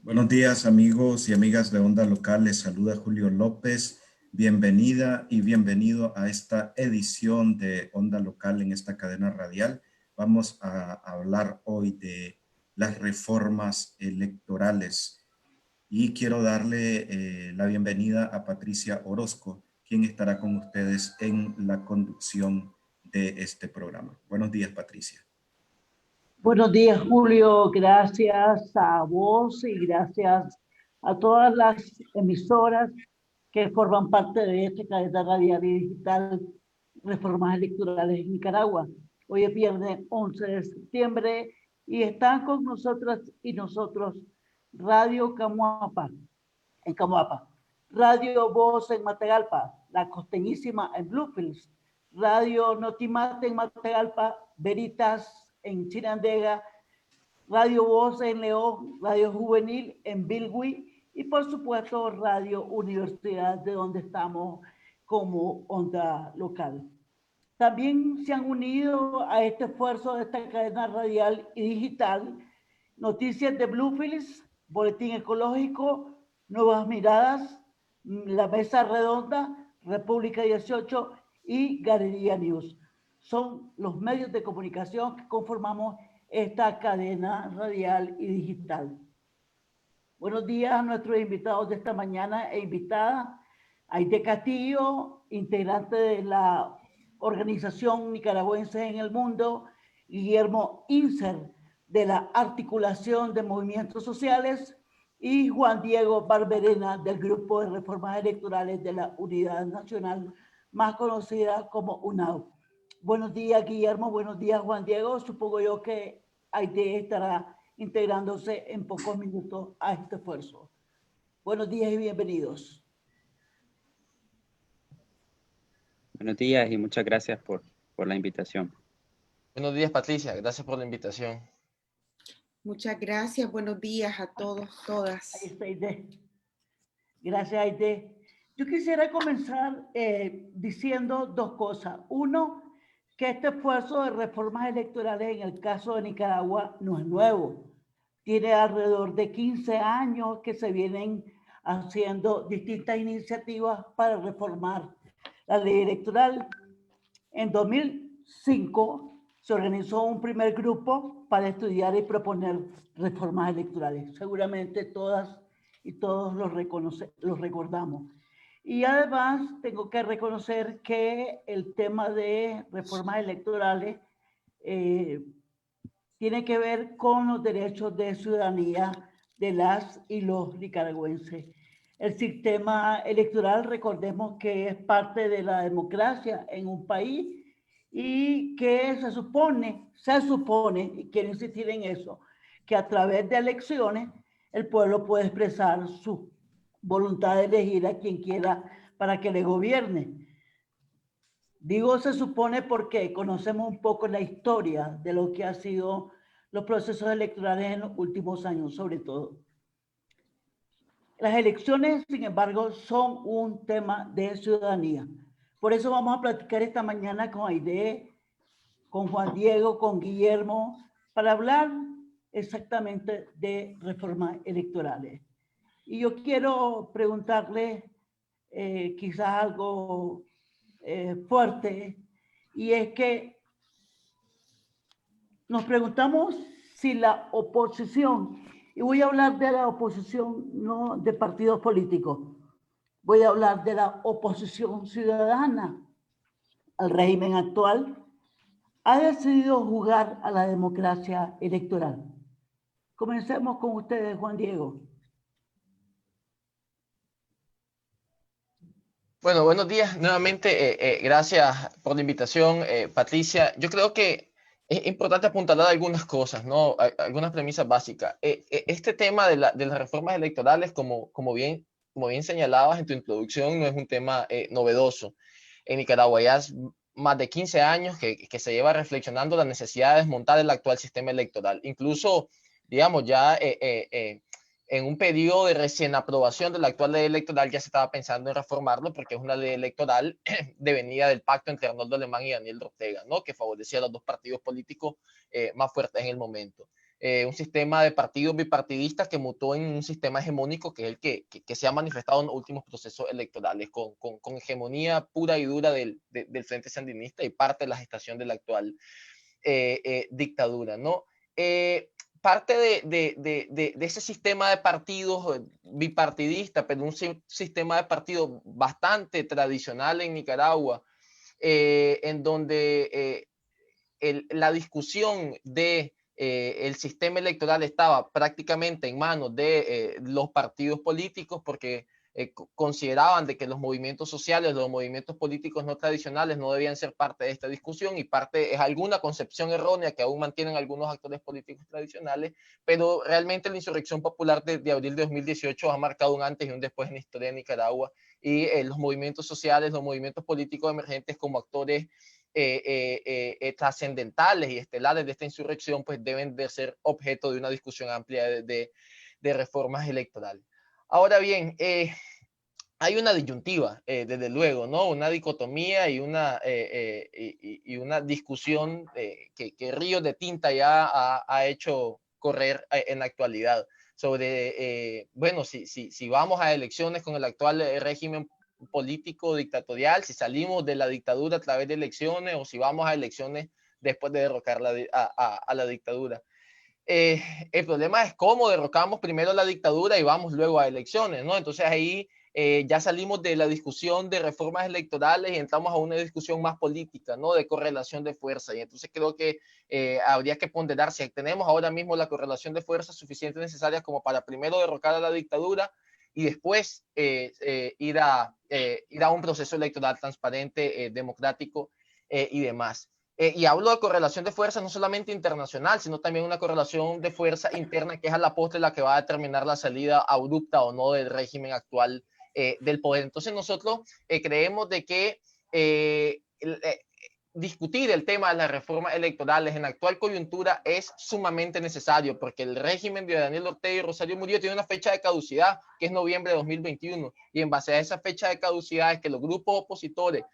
Buenos días amigos y amigas de Onda Local, les saluda Julio López. Bienvenida y bienvenido a esta edición de Onda Local en esta cadena radial. Vamos a hablar hoy de las reformas electorales y quiero darle la bienvenida a Patricia Orozco, quien estará con ustedes en la conducción de este programa. Buenos días, Patricia. Buenos días, Julio. Gracias a vos y gracias a todas las emisoras que forman parte de esta cadena radial y digital Reformas Electorales en Nicaragua. Hoy es viernes 11 de septiembre y están con nosotras y nosotros Radio Camuapa, en Camuapa, Radio Voz en Matagalpa, La Costeñísima en Bluefields, Radio Notimate en Matagalpa, Veritas en Chinandega, Radio Voz en León, Radio Juvenil en Bilwi y por supuesto Radio Universidad, de donde estamos como Onda Local. También se han unido a este esfuerzo de esta cadena radial y digital Noticias de Bluefields, Boletín Ecológico, Nuevas Miradas, La Mesa Redonda, República 18 y Galería News. Son los medios de comunicación que conformamos esta cadena radial y digital. Buenos días a nuestros invitados de esta mañana e invitada. Aide Castillo, integrante de la Organización Nicaragüense en el Mundo, Guillermo Inser, de la Articulación de Movimientos Sociales, y Juan Diego Barberena, del Grupo de Reformas Electorales de la Unidad Nacional, más conocida como UNAU. Buenos días, Guillermo. Buenos días, Juan Diego. Supongo yo que Aide estará integrándose en pocos minutos a este esfuerzo. Buenos días y bienvenidos. Buenos días y muchas gracias por la invitación. Buenos días, Patricia. Gracias por la invitación. Muchas gracias. Buenos días a todos, todas. Ahí está Aide. Gracias, Aide. Yo quisiera comenzar diciendo dos cosas. Uno, que este esfuerzo de reformas electorales en el caso de Nicaragua no es nuevo. Tiene alrededor de 15 años que se vienen haciendo distintas iniciativas para reformar la ley electoral. En 2005 se organizó un primer grupo para estudiar y proponer reformas electorales. Seguramente todas y todos los recordamos. Y además tengo que reconocer que el tema de reformas electorales tiene que ver con los derechos de ciudadanía de las y los nicaragüenses. El sistema electoral, recordemos que es parte de la democracia en un país y que se supone, y quiero insistir en eso, que a través de elecciones el pueblo puede expresar su voluntad de elegir a quien quiera para que le gobierne. Digo se supone porque conocemos un poco la historia de lo que han sido los procesos electorales en los últimos años, sobre todo. Las elecciones, sin embargo, son un tema de ciudadanía. Por eso vamos a platicar esta mañana con Aide, con Juan Diego, con Guillermo, para hablar exactamente de reformas electorales. Y yo quiero preguntarle quizás algo fuerte, y es que nos preguntamos si la oposición, y voy a hablar de la oposición no de partidos políticos, voy a hablar de la oposición ciudadana al régimen actual, ha decidido jugar a la democracia electoral. Comencemos con ustedes, Juan Diego. Bueno, buenos días nuevamente. Gracias por la invitación, Patricia. Yo creo que es importante apuntalar algunas cosas, ¿no? Algunas premisas básicas. Este tema de las reformas electorales, como bien señalabas en tu introducción, no es un tema novedoso. En Nicaragua ya es más de 15 años que se lleva reflexionando la necesidad de desmontar el actual sistema electoral. Incluso, digamos, ya en un periodo de recién aprobación de la actual ley electoral ya se estaba pensando en reformarlo porque es una ley electoral devenida del pacto entre Arnoldo Alemán y Daniel Ortega, ¿no? Que favorecía a los dos partidos políticos más fuertes en el momento. un sistema de partidos bipartidistas que mutó en un sistema hegemónico que es el que se ha manifestado en los últimos procesos electorales, con hegemonía pura y dura del Frente Sandinista y parte de la gestación de la actual dictadura, ¿no? Parte de ese sistema de partidos bipartidista, pero un sistema de partidos bastante tradicional en Nicaragua, en donde la discusión de el sistema electoral estaba prácticamente en manos de los partidos políticos, porque consideraban de que los movimientos sociales, los movimientos políticos no tradicionales no debían ser parte de esta discusión, y parte es alguna concepción errónea que aún mantienen algunos actores políticos tradicionales, pero realmente la insurrección popular de abril de 2018 ha marcado un antes y un después en la historia de Nicaragua, y los movimientos sociales, los movimientos políticos emergentes como actores trascendentales y estelares de esta insurrección, pues deben de ser objeto de una discusión amplia de reformas electorales. Ahora bien, hay una disyuntiva, desde luego, ¿no? Una dicotomía y una discusión que ríos de tinta ya ha hecho correr en la actualidad sobre, bueno, si vamos a elecciones con el actual régimen político dictatorial, si salimos de la dictadura a través de elecciones, o si vamos a elecciones después de derrocar a la dictadura. El problema es cómo derrocamos primero la dictadura y vamos luego a elecciones, ¿no? Entonces ahí ya salimos de la discusión de reformas electorales y entramos a una discusión más política, ¿no? De correlación de fuerza. Y entonces creo que habría que ponderar si tenemos ahora mismo la correlación de fuerzas suficiente necesarias como para primero derrocar a la dictadura y después ir a un proceso electoral transparente, democrático y demás. Y hablo de correlación de fuerza no solamente internacional, sino también una correlación de fuerza interna que es a la postre la que va a determinar la salida abrupta o no del régimen actual del poder. Entonces nosotros creemos de que discutir el tema de las reformas electorales en la actual coyuntura es sumamente necesario, porque el régimen de Daniel Ortega y Rosario Murillo tiene una fecha de caducidad, que es noviembre de 2021, y en base a esa fecha de caducidad es que los grupos opositores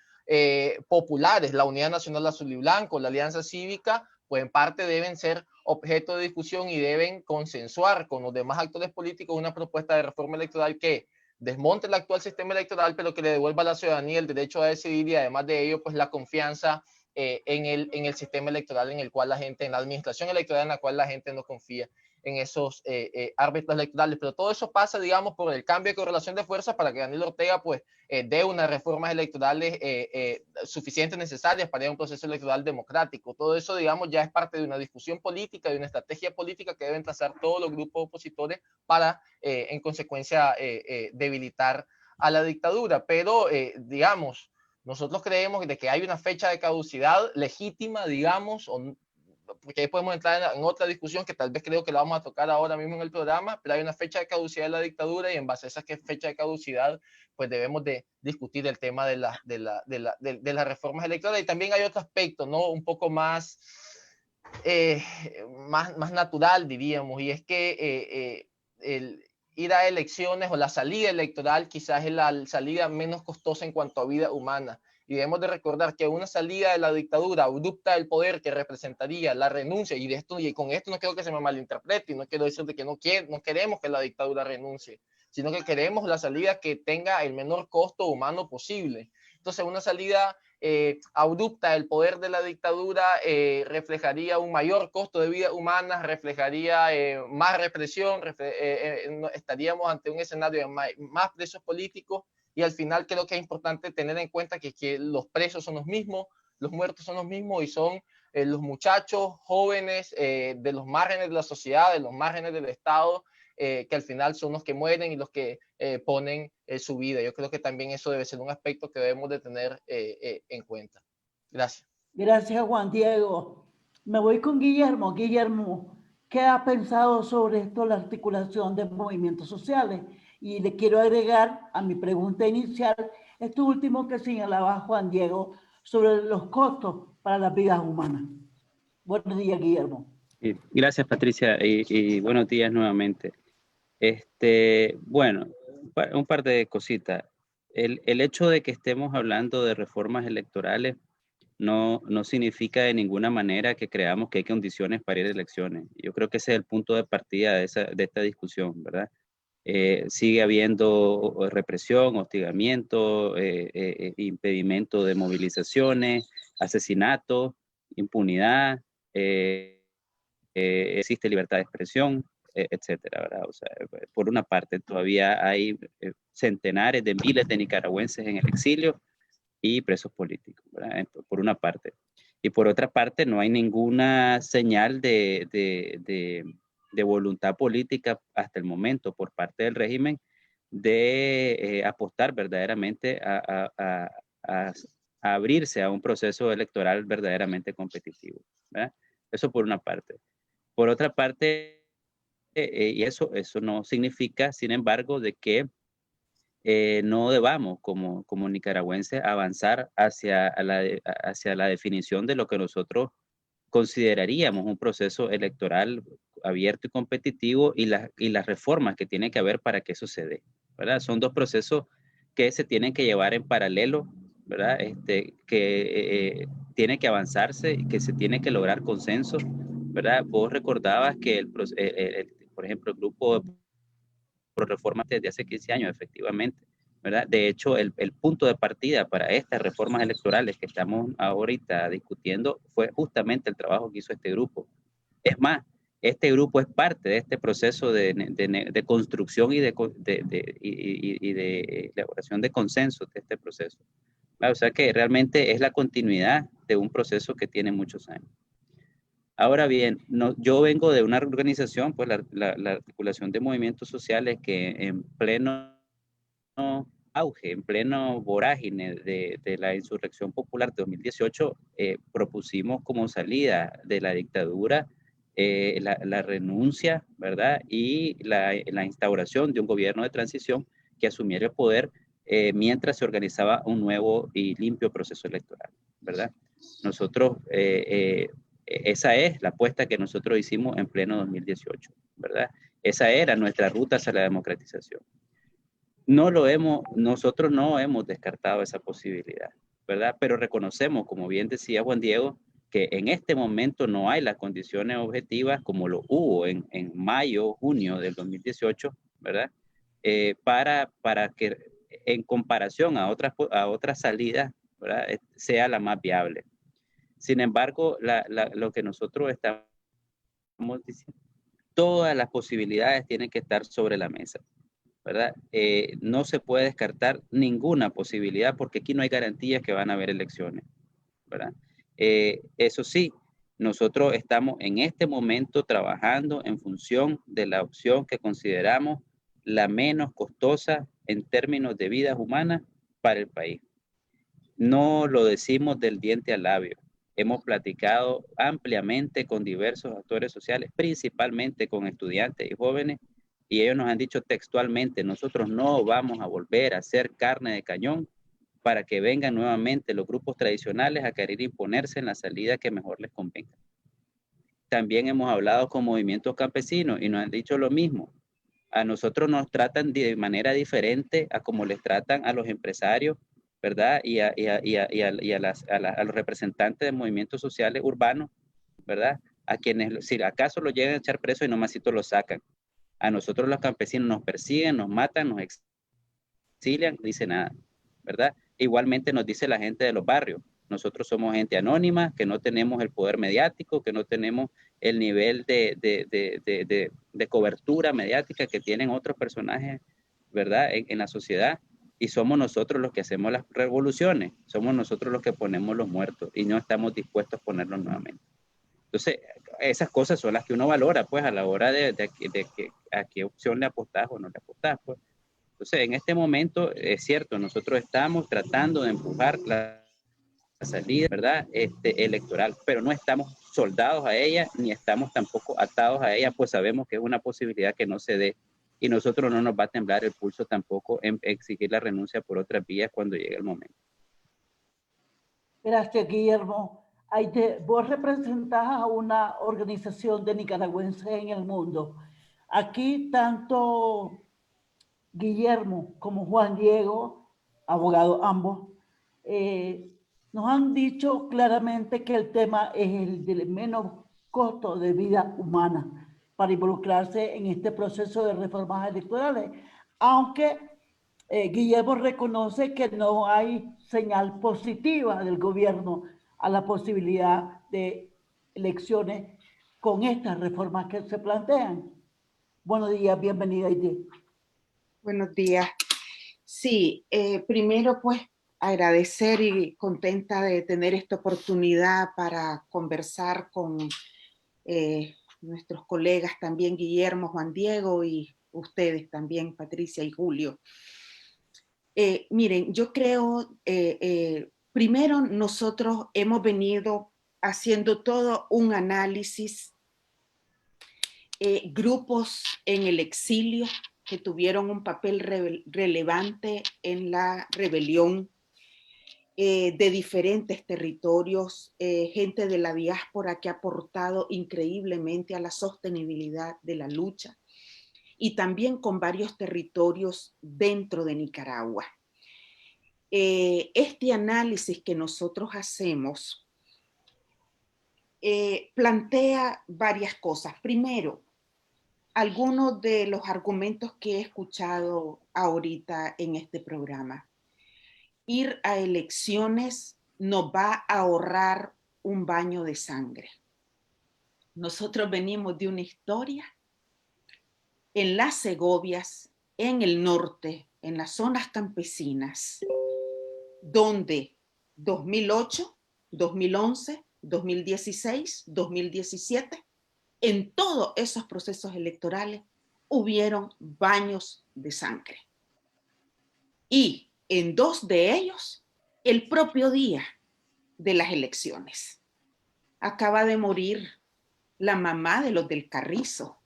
populares, la Unidad Nacional Azul y Blanco, la Alianza Cívica, pues en parte deben ser objeto de discusión y deben consensuar con los demás actores políticos una propuesta de reforma electoral que desmonte el actual sistema electoral, pero que le devuelva a la ciudadanía el derecho a decidir, y además de ello, pues la confianza en el sistema electoral en el cual la gente, en la administración electoral en la cual la gente no confía en esos árbitros electorales. Pero todo eso pasa, digamos, por el cambio de correlación de fuerzas para que Daniel Ortega, pues, dé unas reformas electorales suficientes, necesarias para ir a un proceso electoral democrático. Todo eso, digamos, ya es parte de una discusión política, de una estrategia política que deben trazar todos los grupos opositores para, en consecuencia, debilitar a la dictadura. Pero, digamos, nosotros creemos de que hay una fecha de caducidad legítima, digamos, porque ahí podemos entrar en otra discusión que tal vez creo que la vamos a tocar ahora mismo en el programa, pero hay una fecha de caducidad de la dictadura, y en base a esa fecha de caducidad, pues debemos de discutir el tema de las reformas electorales. Y también hay otro aspecto, ¿no? Un poco más natural, diríamos, y es que el ir a elecciones o la salida electoral quizás es la salida menos costosa en cuanto a vida humana. Y debemos de recordar que una salida de la dictadura abrupta del poder, que representaría la renuncia, y con esto no quiero que se me malinterprete, y no quiero decir de que no queremos que la dictadura renuncie, sino que queremos la salida que tenga el menor costo humano posible. Entonces, una salida abrupta del poder de la dictadura reflejaría un mayor costo de vida humana, reflejaría más represión, estaríamos ante un escenario de más presos políticos. Y al final creo que es importante tener en cuenta que los presos son los mismos, los muertos son los mismos, y son los muchachos jóvenes de los márgenes de la sociedad, de los márgenes del Estado, que al final son los que mueren y los que ponen su vida. Yo creo que también eso debe ser un aspecto que debemos de tener en cuenta. Gracias. Gracias, Juan Diego. Me voy con Guillermo. Guillermo, ¿qué ha pensado sobre esto, la articulación de movimientos sociales? Y le quiero agregar a mi pregunta inicial esto último que señalaba Juan Diego sobre los costos para las vidas humanas. Buenos días, Guillermo. Gracias, Patricia, y buenos días nuevamente. Bueno, un par de cositas. El hecho de que estemos hablando de reformas electorales no significa de ninguna manera que creamos que hay condiciones para ir a elecciones. Yo creo que ese es el punto de partida de esta discusión, ¿verdad? Sigue habiendo represión, hostigamiento, impedimento de movilizaciones, asesinatos, impunidad, existe libertad de expresión, etcétera, ¿verdad? O sea, por una parte todavía hay centenares de miles de nicaragüenses en el exilio y presos políticos, ¿verdad? Por una parte. Y por otra parte, no hay ninguna señal de voluntad política hasta el momento por parte del régimen de apostar verdaderamente a abrirse a un proceso electoral verdaderamente competitivo, ¿verdad? Eso por una parte. Por otra parte, y eso no significa, sin embargo, de que no debamos como nicaragüenses avanzar hacia la definición de lo que nosotros consideraríamos un proceso electoral abierto y competitivo y las reformas que tiene que haber para que eso se dé, ¿verdad? Son dos procesos que se tienen que llevar en paralelo, ¿verdad? Que tiene que avanzarse y que se tiene que lograr consenso, ¿verdad? Vos recordabas que por ejemplo, el grupo por reformas desde hace 15 años, efectivamente, ¿verdad? De hecho, el punto de partida para estas reformas electorales que estamos ahorita discutiendo fue justamente el trabajo que hizo este grupo. Es más, este grupo es parte de este proceso de construcción y de elaboración de consenso de este proceso. O sea que realmente es la continuidad de un proceso que tiene muchos años. Ahora bien, yo vengo de una organización, pues la articulación de movimientos sociales que en pleno auge, en pleno vorágine de la insurrección popular de 2018, propusimos como salida de la dictadura la renuncia, ¿verdad? Y la instauración de un gobierno de transición que asumiera el poder mientras se organizaba un nuevo y limpio proceso electoral, ¿verdad? Nosotros esa es la apuesta que nosotros hicimos en pleno 2018, ¿verdad? Esa era nuestra ruta hacia la democratización. Nosotros no hemos descartado esa posibilidad, ¿verdad? Pero reconocemos, como bien decía Juan Diego, que en este momento no hay las condiciones objetivas como lo hubo en mayo, junio del 2018, ¿verdad? Para que en comparación a otras salidas, ¿verdad? Sea la más viable. Sin embargo, lo que nosotros estamos diciendo, todas las posibilidades tienen que estar sobre la mesa, ¿verdad? No se puede descartar ninguna posibilidad porque aquí no hay garantías que van a haber elecciones, ¿verdad? Eso sí, nosotros estamos en este momento trabajando en función de la opción que consideramos la menos costosa en términos de vidas humanas para el país. No lo decimos del diente al labio. Hemos platicado ampliamente con diversos actores sociales, principalmente con estudiantes y jóvenes, y ellos nos han dicho textualmente, nosotros no vamos a volver a ser carne de cañón para que vengan nuevamente los grupos tradicionales a querer imponerse en la salida que mejor les convenga. También hemos hablado con movimientos campesinos y nos han dicho lo mismo. A nosotros nos tratan de manera diferente a como les tratan a los empresarios, ¿verdad? Y a los representantes de movimientos sociales urbanos, ¿verdad? A quienes, si acaso lo llegan a echar preso y nomasito lo sacan. A nosotros los campesinos nos persiguen, nos matan, nos exilian, no dice nada, ¿verdad? Igualmente nos dice la gente de los barrios. Nosotros somos gente anónima, que no tenemos el poder mediático, que no tenemos el nivel de cobertura mediática que tienen otros personajes, ¿verdad? En la sociedad. Y somos nosotros los que hacemos las revoluciones, somos nosotros los que ponemos los muertos y no estamos dispuestos a ponerlos nuevamente. Entonces, esas cosas son las que uno valora, pues, a la hora de a qué opción le apostás o no le apostás, pues. Entonces, en este momento, es cierto, nosotros estamos tratando de empujar la salida, ¿verdad? Electoral, pero no estamos soldados a ella, ni estamos tampoco atados a ella, pues sabemos que es una posibilidad que no se dé y nosotros no nos va a temblar el pulso tampoco en exigir la renuncia por otras vías cuando llegue el momento. Gracias, Guillermo. Vos representás a una organización de nicaragüenses en el mundo. Aquí tanto Guillermo como Juan Diego, abogados ambos, Nos han dicho claramente que el tema es el del menos costo de vida humana para involucrarse en este proceso de reformas electorales, aunque Guillermo reconoce que no hay señal positiva del gobierno a la posibilidad de elecciones con estas reformas que se plantean. Buenos días, bienvenida, Aide. Buenos días. Sí, primero pues agradecer y contenta de tener esta oportunidad para conversar con nuestros colegas también, Guillermo, Juan Diego, y ustedes también, Patricia y Julio. Miren, yo creo, primero nosotros hemos venido haciendo todo un análisis, grupos en el exilio que tuvieron un papel relevante en la rebelión, de diferentes territorios, gente de la diáspora que ha aportado increíblemente a la sostenibilidad de la lucha, y también con varios territorios dentro de Nicaragua. Este análisis que nosotros hacemos plantea varias cosas. Primero, algunos de los argumentos que he escuchado ahorita en este programa. Ir a elecciones nos va a ahorrar un baño de sangre. Nosotros venimos de una historia en las Segovias, en el norte, en las zonas campesinas, donde 2008, 2011, 2016, 2017, en todos esos procesos electorales hubieron baños de sangre. Y en 2 de ellos, el propio día de las elecciones. Acaba de morir la mamá de los del Carrizo,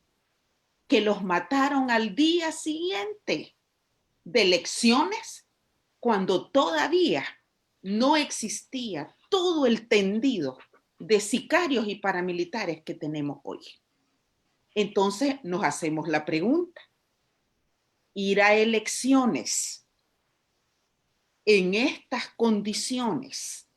que los mataron al día siguiente de elecciones, cuando todavía no existía todo el tendido de sicarios y paramilitares que tenemos hoy. Entonces nos hacemos la pregunta, ¿ir a elecciones en estas condiciones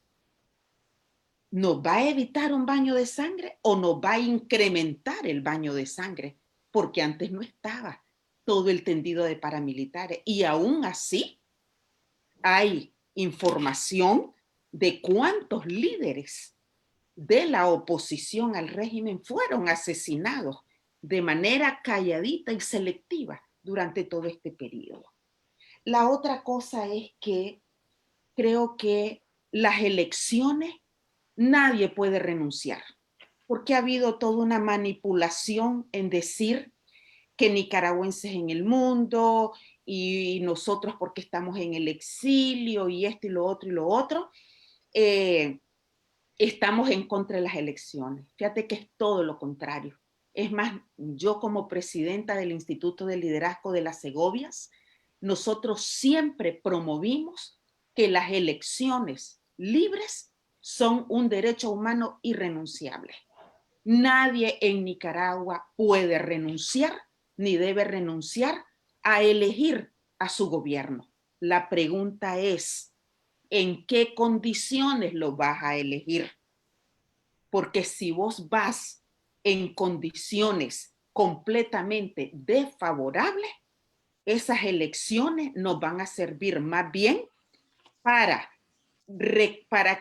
nos va a evitar un baño de sangre o nos va a incrementar el baño de sangre? Porque antes no estaba todo el tendido de paramilitares, y aún así hay información de cuántos líderes de la oposición al régimen fueron asesinados de manera calladita y selectiva durante todo este periodo. La otra cosa es que creo que las elecciones nadie puede renunciar, porque ha habido toda una manipulación en decir que nicaragüenses en el mundo y nosotros porque estamos en el exilio y esto y lo otro y lo otro, estamos en contra de las elecciones. Fíjate que es todo lo contrario. Es más, yo como presidenta del Instituto de Liderazgo de las Segovias, nosotros siempre promovimos que las elecciones libres son un derecho humano irrenunciable. Nadie en Nicaragua puede renunciar ni debe renunciar a elegir a su gobierno. La pregunta es, ¿en qué condiciones lo vas a elegir? Porque si vos vas en condiciones completamente desfavorables, esas elecciones nos van a servir más bien para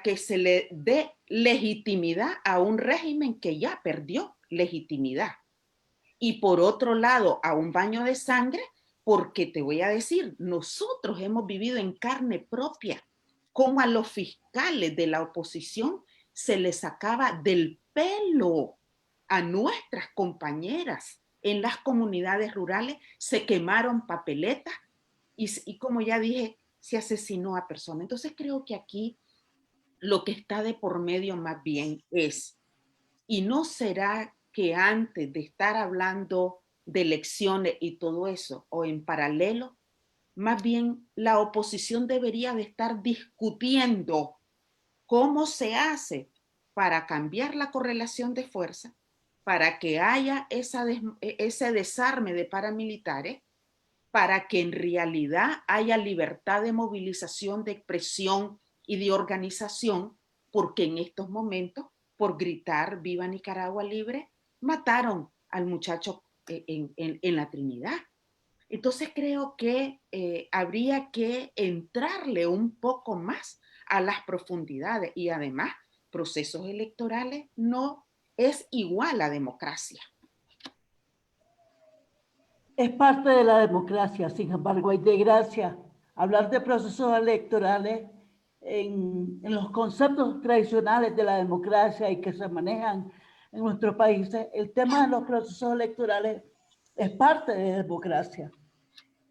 que se le dé legitimidad a un régimen que ya perdió legitimidad. Y por otro lado, a un baño de sangre, porque te voy a decir, nosotros hemos vivido en carne propia cómo a los fiscales de la oposición se les sacaba del pelo. A nuestras compañeras en las comunidades rurales se quemaron papeletas y como ya dije, se asesinó a personas. Entonces creo que aquí lo que está de por medio más bien es, ¿y no será que antes de estar hablando de elecciones y todo eso, o en paralelo, más bien la oposición debería de estar discutiendo cómo se hace para cambiar la correlación de fuerza, para que haya ese desarme de paramilitares, para que en realidad haya libertad de movilización, de expresión y de organización, porque en estos momentos, por gritar "Viva Nicaragua Libre", mataron al muchacho en la Trinidad. Entonces creo que habría que entrarle un poco más a las profundidades, y además procesos electorales no es igual a democracia. Es parte de la democracia, sin embargo, hay desgracia. Hablar de procesos electorales en los conceptos tradicionales de la democracia y que se manejan en nuestros países, el tema de los procesos electorales es parte de la democracia.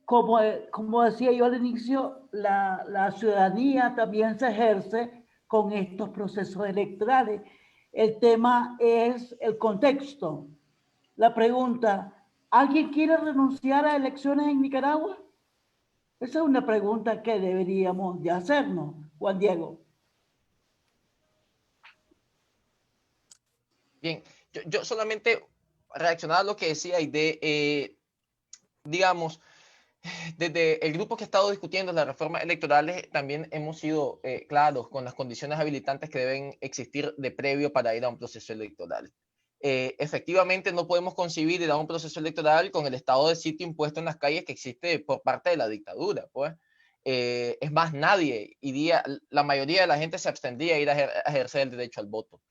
Como decía yo al inicio, la ciudadanía también se ejerce con estos procesos electorales. El tema es el contexto. La pregunta: ¿alguien quiere renunciar a elecciones en Nicaragua? Esa es una pregunta que deberíamos de hacernos, Juan Diego. Bien, yo solamente reaccionaba a lo que decía Aide, digamos, desde el grupo que ha estado discutiendo las reformas electorales, también hemos sido claros con las condiciones habilitantes que deben existir de previo para ir a un proceso electoral. Efectivamente, no podemos concebir ir a un proceso electoral con el estado de sitio impuesto en las calles que existe por parte de la dictadura, pues. Es más, nadie iría, la mayoría de la gente se abstendría a ir a ejercer el derecho al voto.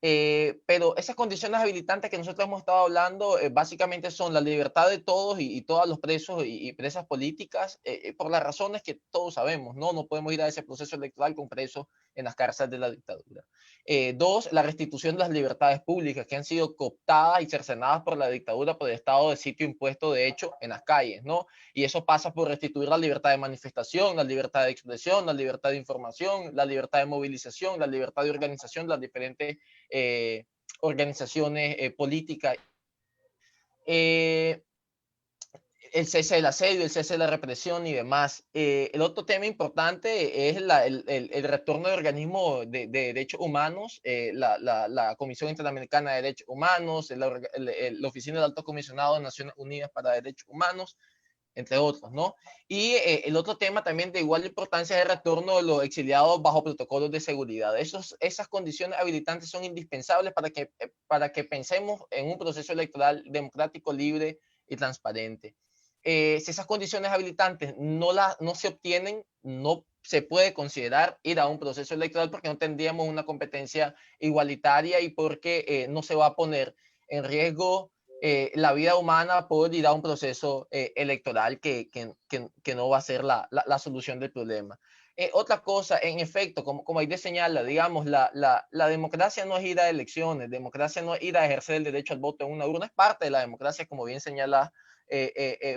Pero esas condiciones habilitantes que nosotros hemos estado hablando básicamente son la libertad de todos y todos los presos y presas políticas por las razones que todos sabemos, ¿no? No podemos ir a ese proceso electoral con presos en las cárceles de la dictadura. Dos, la restitución de las libertades públicas que han sido cooptadas y cercenadas por la dictadura por el estado de sitio impuesto de hecho en las calles, ¿no? Y eso pasa por restituir la libertad de manifestación, la libertad de expresión, la libertad de información, la libertad de movilización, la libertad de organización, las diferentes organizaciones políticas, el cese del asedio, el cese de la represión y demás. El otro tema importante es el retorno de organismos de derechos humanos, la Comisión Interamericana de Derechos Humanos, la Oficina del Alto Comisionado de Naciones Unidas para Derechos Humanos, entre otros, ¿no? Y el otro tema también de igual importancia es el retorno de los exiliados bajo protocolos de seguridad. Esas condiciones habilitantes son indispensables para que pensemos en un proceso electoral democrático, libre y transparente. Si esas condiciones habilitantes no se obtienen, no se puede considerar ir a un proceso electoral porque no tendríamos una competencia igualitaria y porque no se va a poner en riesgo la vida humana por ir a un proceso electoral que no va a ser la solución del problema. Otra cosa, en efecto, como Aide señala, digamos, la democracia no es ir a elecciones, democracia no es ir a ejercer el derecho al voto en una urna, es parte de la democracia, como bien señala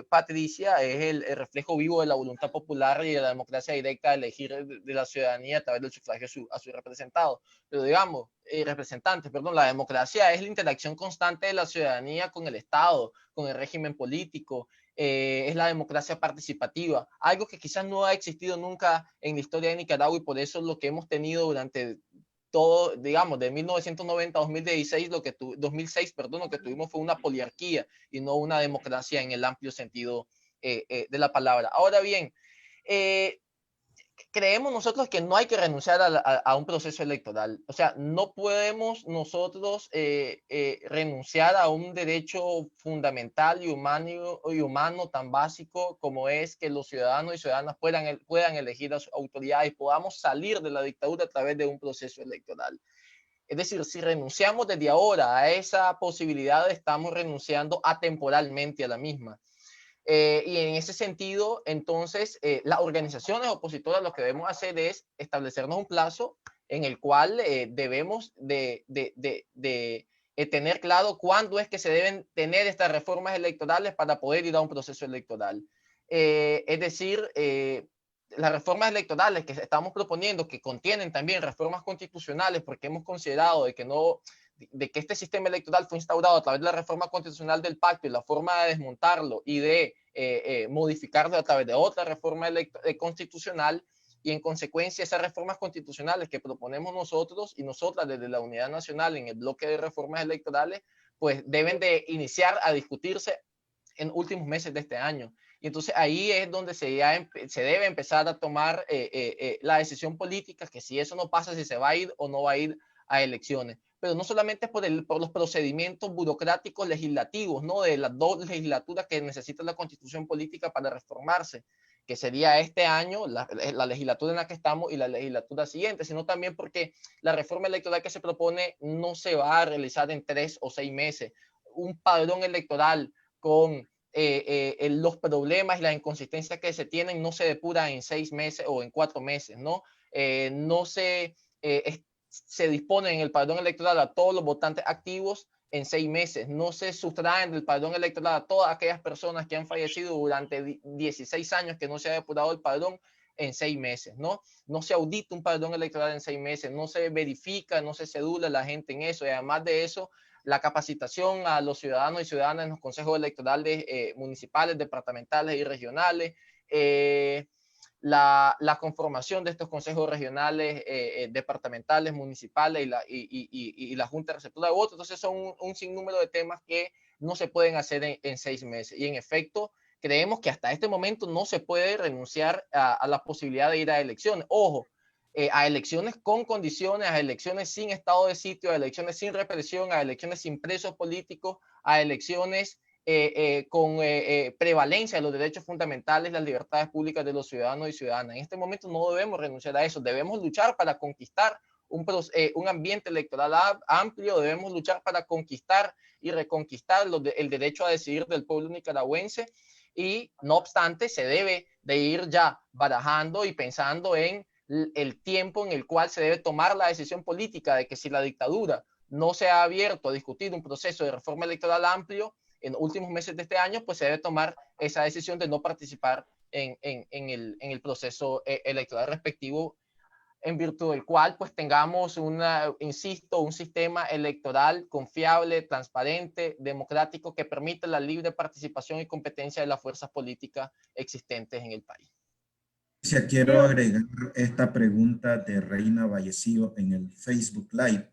Patricia, es el reflejo vivo de la voluntad popular y de la democracia directa de elegir de la ciudadanía a través del sufragio a su representado. Pero digamos, representantes, perdón, la democracia es la interacción constante de la ciudadanía con el Estado, con el régimen político, es la democracia participativa, algo que quizás no ha existido nunca en la historia de Nicaragua y por eso lo que hemos tenido durante todo, digamos, de 1990 a 2016, 2006, perdón, lo que tuvimos fue una poliarquía y no una democracia en el amplio sentido de la palabra. Ahora bien, creemos nosotros que no hay que renunciar a un proceso electoral. O sea, no podemos nosotros renunciar a un derecho fundamental y humano tan básico como es que los ciudadanos y ciudadanas puedan elegir a sus autoridades y podamos salir de la dictadura a través de un proceso electoral. Es decir, si renunciamos desde ahora a esa posibilidad, estamos renunciando atemporalmente a la misma. Y en ese sentido, entonces, las organizaciones opositoras lo que debemos hacer es establecernos un plazo en el cual debemos de tener claro cuándo es que se deben tener estas reformas electorales para poder ir a un proceso electoral. Es decir, las reformas electorales que estamos proponiendo, que contienen también reformas constitucionales, porque hemos considerado de que este sistema electoral fue instaurado a través de la reforma constitucional del pacto y la forma de desmontarlo y de modificarlo a través de otra reforma constitucional, y en consecuencia esas reformas constitucionales que proponemos nosotros y nosotras desde la Unidad Nacional en el bloque de reformas electorales, pues deben de iniciar a discutirse en últimos meses de este año. Y entonces ahí es donde se debe empezar a tomar la decisión política, que si eso no pasa, si se va a ir o no va a ir a elecciones. Pero no solamente por los procedimientos burocráticos legislativos, ¿no? De las dos legislaturas que necesita la Constitución política para reformarse, que sería este año, la legislatura en la que estamos y la legislatura siguiente, sino también porque la reforma electoral que se propone no se va a realizar en 3 o 6 meses. Un padrón electoral con los problemas y las inconsistencias que se tienen no se depuran en 6 meses o en 4 meses, ¿no? No se dispone en el padrón electoral a todos los votantes activos en 6 meses. No se sustraen del padrón electoral a todas aquellas personas que han fallecido durante 16 años que no se ha depurado el padrón en 6 meses, ¿no? No se audita un padrón electoral en 6 meses, no se verifica, no se cedula a la gente en eso. Y además de eso, la capacitación a los ciudadanos y ciudadanas en los consejos electorales municipales, departamentales y regionales, la conformación de estos consejos regionales, departamentales, municipales y la Junta Receptora de Votos. Entonces son un sinnúmero de temas que no se pueden hacer en 6 meses. Y en efecto, creemos que hasta este momento no se puede renunciar a la posibilidad de ir a elecciones. Ojo, a elecciones con condiciones, a elecciones sin estado de sitio, a elecciones sin represión, a elecciones sin presos políticos, a elecciones con prevalencia de los derechos fundamentales, las libertades públicas de los ciudadanos y ciudadanas. En este momento no debemos renunciar a eso, debemos luchar para conquistar un ambiente electoral amplio, debemos luchar para conquistar y reconquistar el derecho a decidir del pueblo nicaragüense, y no obstante se debe de ir ya barajando y pensando en el tiempo en el cual se debe tomar la decisión política de que si la dictadura no se ha abierto a discutir un proceso de reforma electoral amplio en los últimos meses de este año, pues se debe tomar esa decisión de no participar en el proceso electoral respectivo, en virtud del cual pues tengamos un sistema electoral confiable, transparente, democrático, que permita la libre participación y competencia de las fuerzas políticas existentes en el país. Quiero agregar esta pregunta de Reina Vallecillo en el Facebook Live.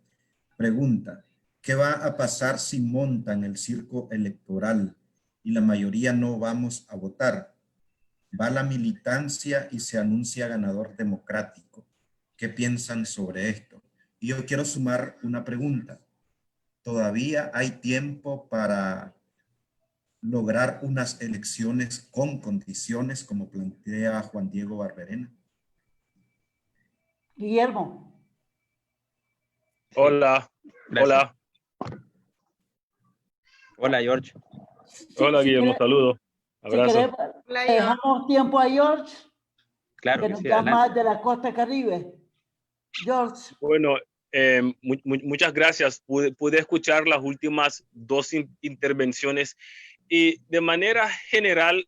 Pregunta: ¿qué va a pasar si montan el circo electoral y la mayoría no vamos a votar? Va la militancia y se anuncia ganador democrático. ¿Qué piensan sobre esto? Y yo quiero sumar una pregunta. ¿Todavía hay tiempo para lograr unas elecciones con condiciones como plantea Juan Diego Barberena? Guillermo. Hola. Gracias. Hola. Hola, George. Hola, Guillermo, saludos. Abrazo. Si dejamos tiempo a George, Claro que que nos sí, llama adelante. de la costa caribe. George. Bueno, muchas gracias. Pude escuchar las últimas 2 intervenciones y de manera general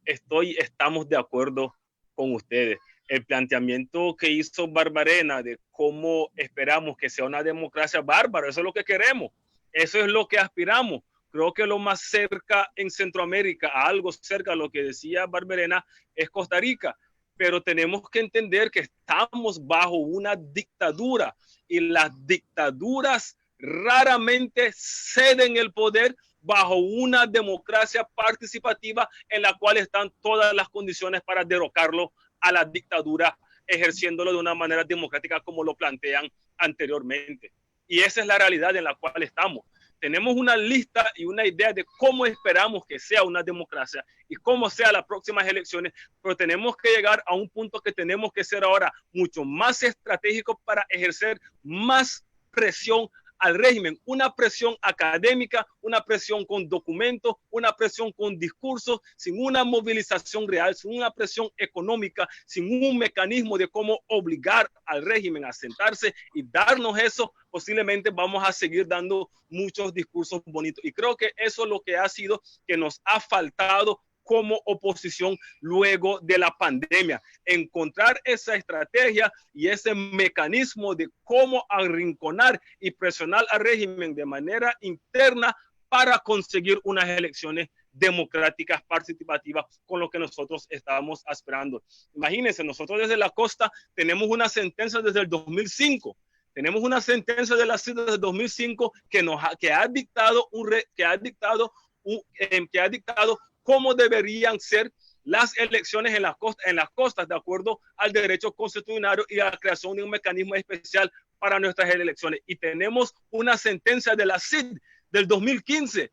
estamos de acuerdo con ustedes. El planteamiento que hizo Barberena de cómo esperamos que sea una democracia bárbara, eso es lo que queremos, eso es lo que aspiramos. Creo que lo más cerca en Centroamérica, a algo cerca a lo que decía Barberena, es Costa Rica. Pero tenemos que entender que estamos bajo una dictadura y las dictaduras raramente ceden el poder bajo una democracia participativa en la cual están todas las condiciones para derrocarlo a la dictadura, ejerciéndolo de una manera democrática como lo plantean anteriormente. Y esa es la realidad en la cual estamos. Tenemos una lista y una idea de cómo esperamos que sea una democracia y cómo sean las próximas elecciones, pero tenemos que llegar a un punto que tenemos que ser ahora mucho más estratégicos para ejercer más presión al régimen, una presión académica, una presión con documentos, una presión con discursos, sin una movilización real, sin una presión económica, sin un mecanismo de cómo obligar al régimen a sentarse y darnos eso. Posiblemente vamos a seguir dando muchos discursos bonitos. Y creo que eso es lo que ha sido que nos ha faltado como oposición luego de la pandemia. Encontrar esa estrategia y ese mecanismo de cómo arrinconar y presionar al régimen de manera interna para conseguir unas elecciones democráticas, participativas, con lo que nosotros estábamos esperando. Imagínense, nosotros desde la costa tenemos una sentencia desde el 2005. Tenemos una sentencia de la CID desde el 2005 que ha dictado cómo deberían ser las elecciones en las costas, de acuerdo al derecho constitucional y a la creación de un mecanismo especial para nuestras elecciones. Y tenemos una sentencia de la CID del 2015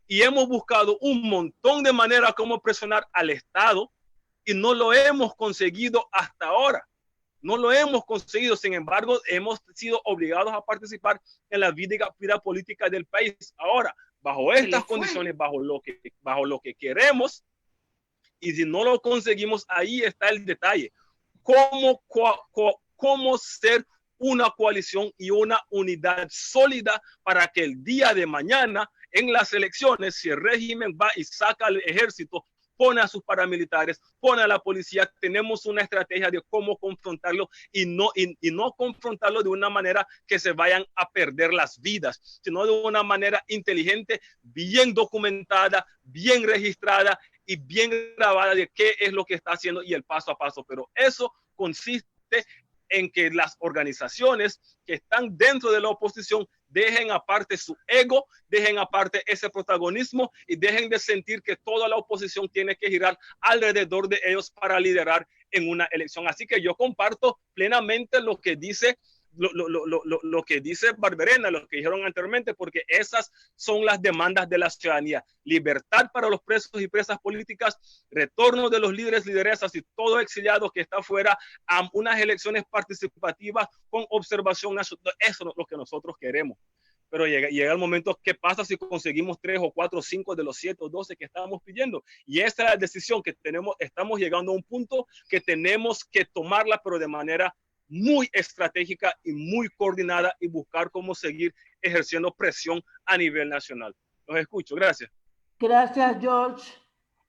y hemos buscado un montón de maneras como presionar al Estado y no lo hemos conseguido hasta ahora. No lo hemos conseguido, sin embargo, hemos sido obligados a participar en la vida política del país. Ahora, bajo estas condiciones, bajo lo que queremos, y si no lo conseguimos, ahí está el detalle. ¿Cómo ser una coalición y una unidad sólida para que el día de mañana, en las elecciones, si el régimen va y saca al ejército, pone a sus paramilitares, pone a la policía, tenemos una estrategia de cómo confrontarlo y no confrontarlo de una manera que se vayan a perder las vidas, sino de una manera inteligente, bien documentada, bien registrada y bien grabada de qué es lo que está haciendo y el paso a paso. Pero eso consiste en que las organizaciones que están dentro de la oposición dejen aparte su ego, dejen aparte ese protagonismo y dejen de sentir que toda la oposición tiene que girar alrededor de ellos para liderar en una elección. Así que yo comparto plenamente lo que dice lo que dice Barberena, lo que dijeron anteriormente, porque esas son las demandas de la ciudadanía: libertad para los presos y presas políticas, retorno de los líderes, lideresas y todo exiliado que está fuera a unas elecciones participativas con observación nacional. Eso es lo que nosotros queremos. Pero llega el momento, ¿qué pasa si conseguimos 3 o 4 o 5 de los 7 o 12 que estábamos pidiendo? Y esa es la decisión que tenemos. Estamos llegando a un punto que tenemos que tomarla, pero de manera muy estratégica y muy coordinada, y buscar cómo seguir ejerciendo presión a nivel nacional. Los escucho, gracias. Gracias, George.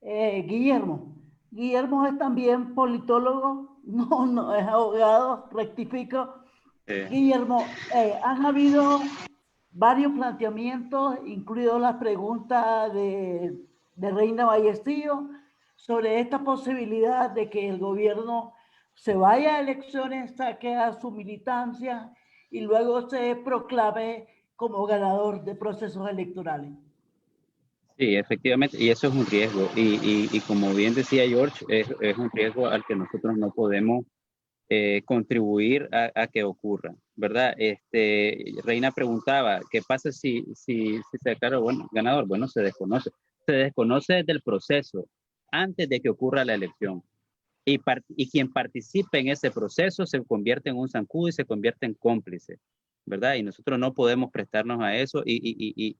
Guillermo. Guillermo es también politólogo, no es abogado, rectifico. Guillermo, han habido varios planteamientos, incluido la pregunta de Reina Ballestillo, sobre esta posibilidad de que el gobierno se vaya a elecciones, saque a su militancia y luego se proclame como ganador de procesos electorales. Sí, efectivamente, y eso es un riesgo. Y como bien decía George, es un riesgo al que nosotros no podemos contribuir a que ocurra, ¿verdad? Reina preguntaba, ¿qué pasa si se declara ganador? Bueno, se desconoce del proceso antes de que ocurra la elección. Y quien participe en ese proceso se convierte en un zancudo y se convierte en cómplice, ¿verdad? Y nosotros no podemos prestarnos a eso y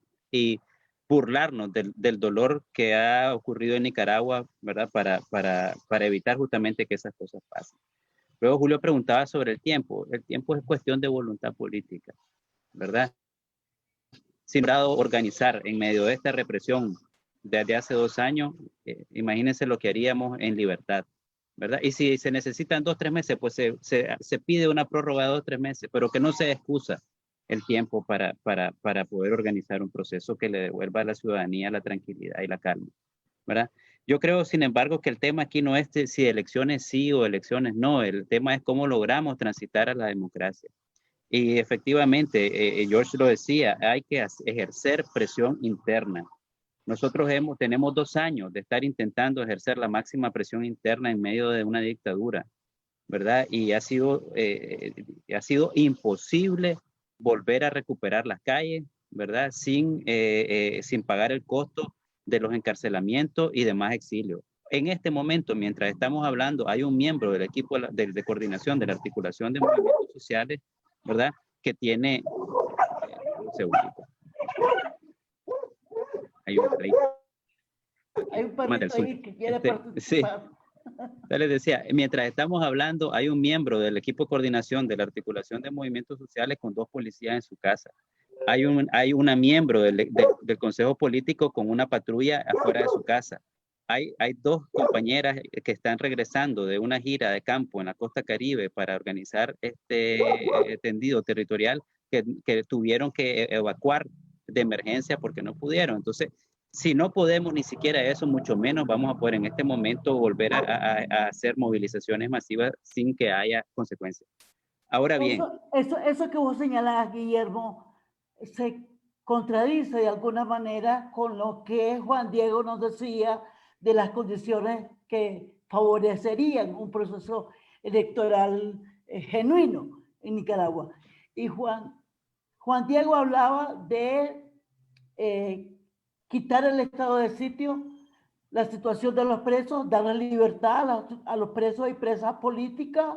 burlarnos del dolor que ha ocurrido en Nicaragua, ¿verdad? Para evitar justamente que esas cosas pasen. Luego Julio preguntaba sobre el tiempo. El tiempo es cuestión de voluntad política, ¿verdad? Sin grado organizar en medio de esta represión desde hace 2 años, imagínense lo que haríamos en libertad, ¿verdad? Y si se necesitan 2 o 3 meses, pues se pide una prórroga de 2 o 3 meses, pero que no se excusa el tiempo para poder organizar un proceso que le devuelva a la ciudadanía la tranquilidad y la calma, ¿verdad? Yo creo, sin embargo, que el tema aquí no es si elecciones sí o elecciones no, el tema es cómo logramos transitar a la democracia. Y efectivamente, George lo decía, hay que ejercer presión interna. Nosotros tenemos 2 años de estar intentando ejercer la máxima presión interna en medio de una dictadura, ¿verdad? Y ha sido imposible volver a recuperar las calles, ¿verdad? Sin pagar el costo de los encarcelamientos y demás exilios. En este momento, mientras estamos hablando, hay un miembro del equipo de coordinación de la articulación de movimientos sociales, ¿verdad? Que tiene... un segundito. Hay un perrito ahí que quiere participar. Sí. Les decía, mientras estamos hablando, hay un miembro del equipo de coordinación de la articulación de movimientos sociales con 2 policías en su casa. Hay una miembro del Consejo Político con una patrulla afuera de su casa. Hay 2 compañeras que están regresando de una gira de campo en la costa Caribe para organizar este tendido territorial que tuvieron que evacuar de emergencia porque no pudieron. Entonces, si no podemos ni siquiera eso, mucho menos vamos a poder en este momento volver a hacer movilizaciones masivas sin que haya consecuencias. Ahora bien. Eso que vos señalás, Guillermo, se contradice de alguna manera con lo que Juan Diego nos decía de las condiciones que favorecerían un proceso electoral genuino en Nicaragua. Y Juan Diego hablaba de quitar el estado de sitio, la situación de los presos, darle libertad a los presos y presas políticas,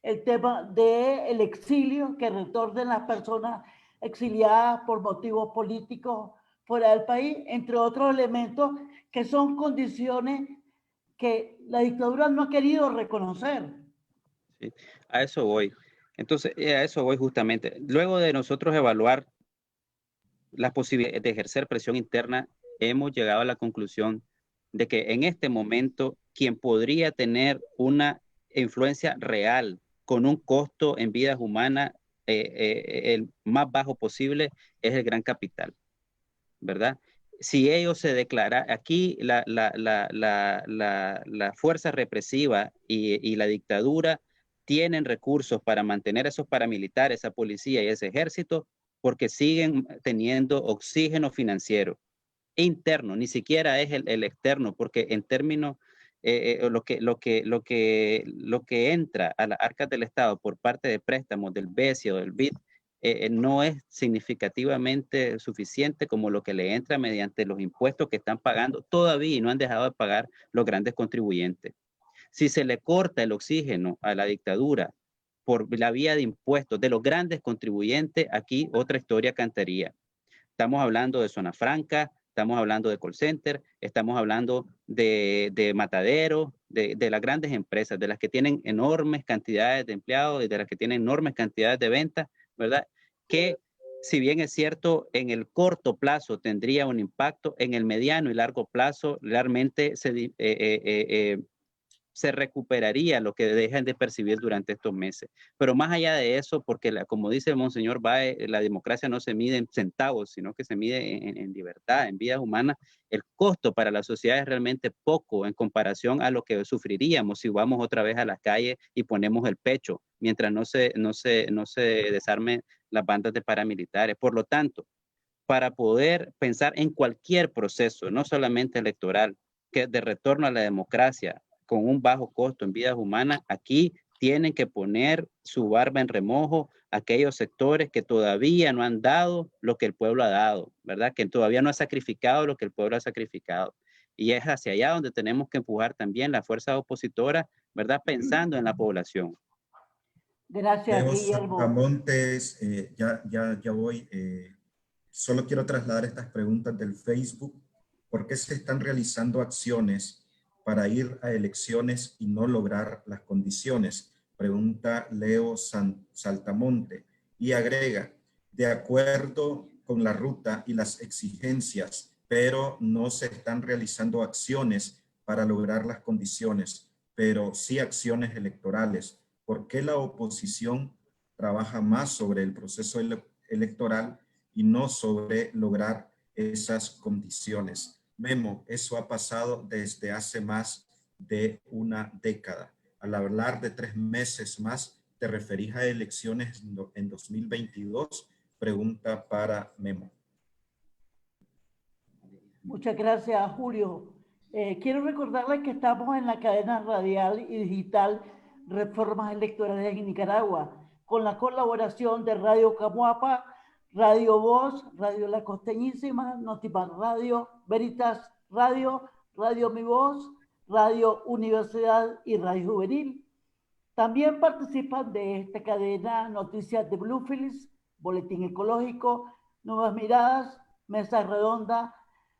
el tema del exilio, que retornen las personas exiliadas por motivos políticos fuera del país, entre otros elementos que son condiciones que la dictadura no ha querido reconocer. Sí, a eso voy. Entonces, a eso voy justamente. Luego de nosotros evaluar las posibilidades de ejercer presión interna, hemos llegado a la conclusión de que en este momento quien podría tener una influencia real con un costo en vidas humanas el más bajo posible es el gran capital, ¿verdad? Si ellos se declaran, aquí la fuerza represiva y la dictadura tienen recursos para mantener esos paramilitares, esa policía y ese ejército, porque siguen teniendo oxígeno financiero interno, ni siquiera es el externo, porque en términos, lo que entra a las arcas del Estado por parte de préstamos del BESI o del BID, no es significativamente suficiente como lo que le entra mediante los impuestos que están pagando todavía y no han dejado de pagar los grandes contribuyentes. Si se le corta el oxígeno a la dictadura por la vía de impuestos de los grandes contribuyentes, aquí otra historia cantaría. Estamos hablando de zona franca, estamos hablando de call center, estamos hablando de mataderos, de las grandes empresas, de las que tienen enormes cantidades de empleados y de las que tienen enormes cantidades de ventas, ¿verdad? Que si bien es cierto, en el corto plazo tendría un impacto, en el mediano y largo plazo realmente se recuperaría lo que dejan de percibir durante estos meses. Pero más allá de eso, porque como dice Monseñor Bae, la democracia no se mide en centavos, sino que se mide en libertad, en vidas humanas. El costo para la sociedad es realmente poco en comparación a lo que sufriríamos si vamos otra vez a las calles y ponemos el pecho, mientras no se desarmen las bandas de paramilitares. Por lo tanto, para poder pensar en cualquier proceso, no solamente electoral, que de retorno a la democracia, con un bajo costo en vidas humanas, aquí tienen que poner su barba en remojo aquellos sectores que todavía no han dado lo que el pueblo ha dado, ¿verdad? Que todavía no ha sacrificado lo que el pueblo ha sacrificado. Y es hacia allá donde tenemos que empujar también la fuerza opositora, ¿verdad? Pensando en la población. Gracias, Leo Guillermo. Saltamontes, ya voy. Solo quiero trasladar estas preguntas del Facebook. ¿Por qué se están realizando acciones para ir a elecciones y no lograr las condiciones? Pregunta Leo Saltamonte. Y agrega, de acuerdo con la ruta y las exigencias, pero no se están realizando acciones para lograr las condiciones, pero sí acciones electorales. ¿Por qué la oposición trabaja más sobre el proceso electoral y no sobre lograr esas condiciones? Memo, eso ha pasado desde hace más de una década. Al hablar de 3 meses más, ¿te referís a elecciones en 2022? Pregunta para Memo. Muchas gracias, Julio. Quiero recordarles que estamos en la cadena radial y digital Reformas Electorales en Nicaragua, con la colaboración de Radio Camuapa, Radio Voz, Radio La Costeñísima, Notipan Radio, Veritas Radio, Radio Mi Voz, Radio Universidad y Radio Juvenil. También participan de esta cadena Noticias de Bluefields, Boletín Ecológico, Nuevas Miradas, Mesa Redonda,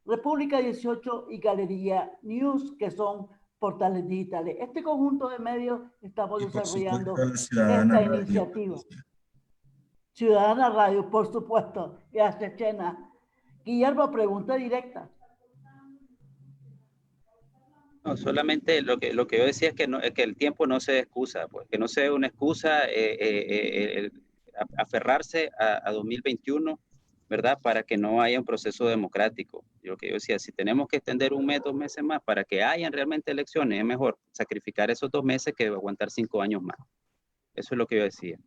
República 18 y Galería News, que son portales digitales. Este conjunto de medios estamos desarrollando esta iniciativa. Ciudadana Radio, por supuesto. Gracias, Chena. Guillermo, pregunta directa. No, solamente lo que yo decía es que el tiempo no se excusa, pues, que no sea una excusa aferrarse a 2021, ¿verdad? Para que no haya un proceso democrático. Lo que yo decía, si tenemos que extender 1 mes, 2 meses más para que hayan realmente elecciones, es mejor sacrificar esos 2 meses que aguantar 5 años más. Eso es lo que yo decía.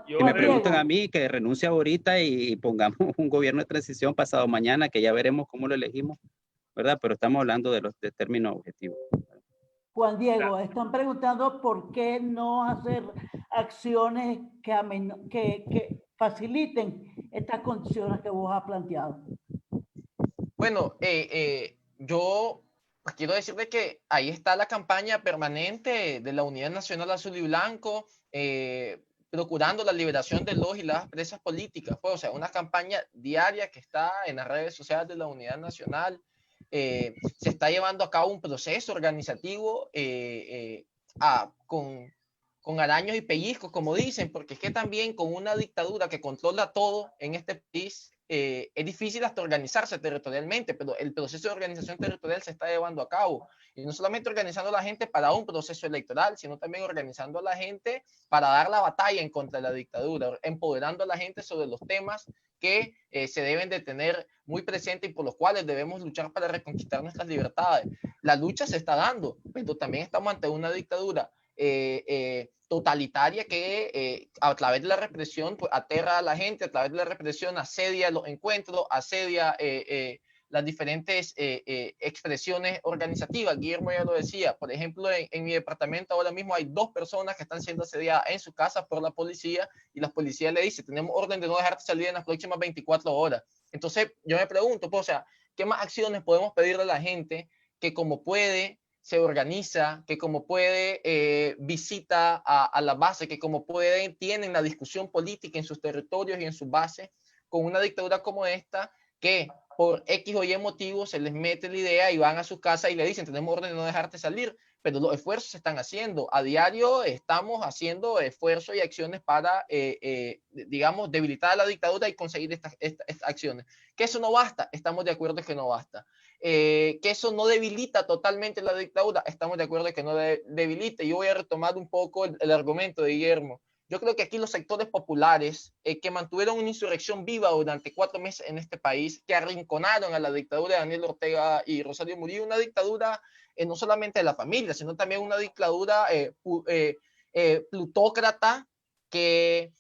Si me preguntan a mí, que renuncie ahorita y pongamos un gobierno de transición pasado mañana, que ya veremos cómo lo elegimos. ¿verdad? Pero estamos hablando de los términos objetivos. Juan Diego, están preguntando por qué no hacer acciones que faciliten estas condiciones que vos has planteado. Bueno, yo quiero decirle que ahí está la campaña permanente de la Unidad Nacional Azul y Blanco, procurando la liberación de los y las presas políticas. Pues, o sea, una campaña diaria que está en las redes sociales de la Unidad Nacional. Se está llevando a cabo un proceso organizativo con araños y pellizcos, como dicen, porque es que también con una dictadura que controla todo en este país, es difícil hasta organizarse territorialmente, pero el proceso de organización territorial se está llevando a cabo. Y no solamente organizando a la gente para un proceso electoral, sino también organizando a la gente para dar la batalla en contra de la dictadura, empoderando a la gente sobre los temas que se deben de tener muy presente y por los cuales debemos luchar para reconquistar nuestras libertades. La lucha se está dando, pero también estamos ante una dictadura totalitaria que a través de la represión pues, aterra a la gente, a través de la represión asedia los encuentros, asedia las diferentes expresiones organizativas. Guillermo ya lo decía, por ejemplo, en mi departamento ahora mismo hay 2 personas que están siendo asediadas en su casa por la policía y la policía le dice, tenemos orden de no dejarte salir en las próximas 24 horas. Entonces yo me pregunto, pues, o sea, ¿qué más acciones podemos pedirle a la gente que como puede se organiza, que como puede visita a la base, que como puede tienen la discusión política en sus territorios y en sus bases, con una dictadura como esta, que por X o Y motivos se les mete la idea y van a su casa y le dicen, tenemos orden de no dejarte salir, pero los esfuerzos se están haciendo. A diario estamos haciendo esfuerzos y acciones para, digamos, debilitar a la dictadura y conseguir estas acciones. Que eso no basta, estamos de acuerdo que no basta. Que eso no debilita totalmente la dictadura, estamos de acuerdo que no debilita. Yo voy a retomar un poco el argumento de Guillermo. Yo creo que aquí los sectores populares que mantuvieron una insurrección viva durante 4 meses en este país, que arrinconaron a la dictadura de Daniel Ortega y Rosario Murillo, una dictadura no solamente de la familia, sino también una dictadura plutócrata que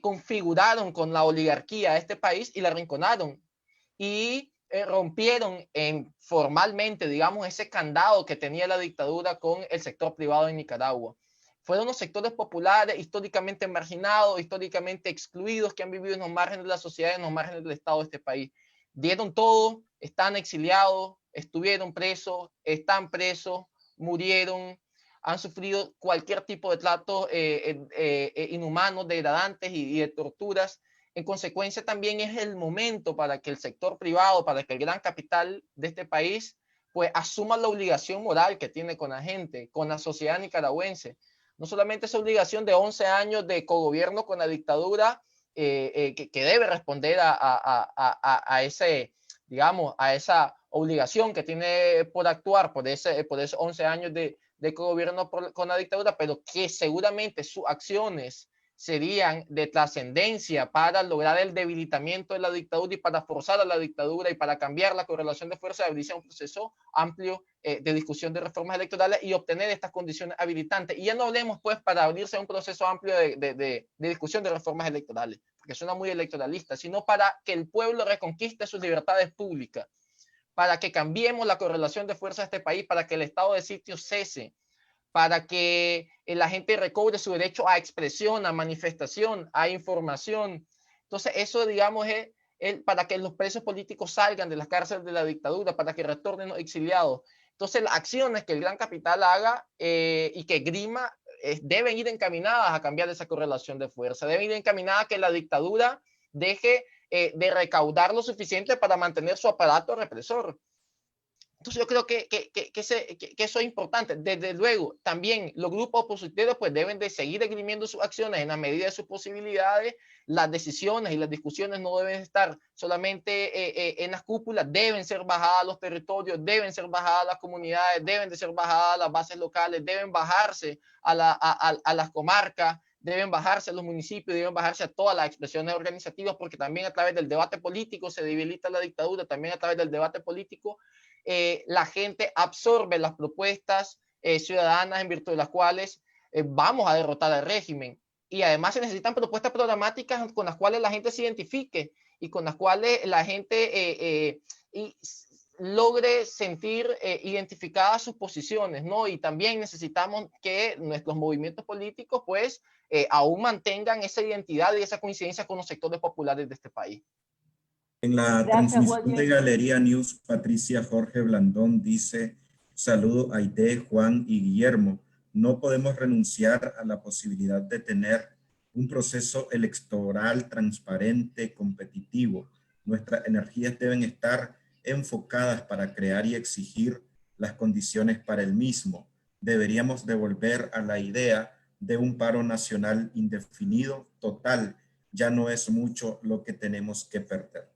configuraron con la oligarquía de este país y la arrinconaron. Y rompieron formalmente, digamos, ese candado que tenía la dictadura con el sector privado en Nicaragua. Fueron los sectores populares históricamente marginados, históricamente excluidos, que han vivido en los márgenes de la sociedad, en los márgenes del Estado de este país. Dieron todo, están exiliados, estuvieron presos, están presos, murieron, han sufrido cualquier tipo de tratos inhumanos, degradantes y de torturas. En consecuencia, también es el momento para que el sector privado, para que el gran capital de este país, pues asuma la obligación moral que tiene con la gente, con la sociedad nicaragüense. No solamente esa obligación de 11 años de cogobierno con la dictadura, que debe responder a ese, digamos, a esa obligación que tiene por actuar por esos 11 años de cogobierno con la dictadura, pero que seguramente sus acciones serían de trascendencia para lograr el debilitamiento de la dictadura y para forzar a la dictadura y para cambiar la correlación de fuerza, abrirse un proceso amplio de discusión de reformas electorales y obtener estas condiciones habilitantes. Y ya no hablemos, pues, para abrirse un proceso amplio de discusión de reformas electorales, porque suena muy electoralista, sino para que el pueblo reconquiste sus libertades públicas, para que cambiemos la correlación de fuerza de este país, para que el estado de sitio cese, para que la gente recobre su derecho a expresión, a manifestación, a información. Entonces, eso, digamos, es para que los presos políticos salgan de las cárceles de la dictadura, para que retornen los exiliados. Entonces, las acciones que el gran capital haga y que grima deben ir encaminadas a cambiar esa correlación de fuerza, deben ir encaminadas a que la dictadura deje de recaudar lo suficiente para mantener su aparato represor. Entonces yo creo que eso es importante. Desde luego, también los grupos opositores pues deben de seguir esgrimiendo sus acciones en la medida de sus posibilidades. Las decisiones y las discusiones no deben estar solamente en las cúpulas, deben ser bajadas a los territorios, deben ser bajadas a las comunidades, deben de ser bajadas a las bases locales, deben bajarse a las comarcas, deben bajarse a los municipios, deben bajarse a todas las expresiones organizativas, porque también a través del debate político se debilita la dictadura, también a través del debate político la gente absorbe las propuestas ciudadanas en virtud de las cuales vamos a derrotar al régimen. Y además se necesitan propuestas programáticas con las cuales la gente se identifique y con las cuales la gente logre sentir identificadas sus posiciones, ¿no? Y también necesitamos que nuestros movimientos políticos, pues, aún mantengan esa identidad y esa coincidencia con los sectores populares de este país. En la Gracias, Juan transmisión de Diego. Galería News, Patricia Jorge Blandón dice: saludo a Aide, Juan y Guillermo. No podemos renunciar a la posibilidad de tener un proceso electoral transparente, competitivo. Nuestras energías deben estar enfocadas para crear y exigir las condiciones para el mismo. Deberíamos devolver a la idea de un paro nacional indefinido, total. Ya no es mucho lo que tenemos que perder.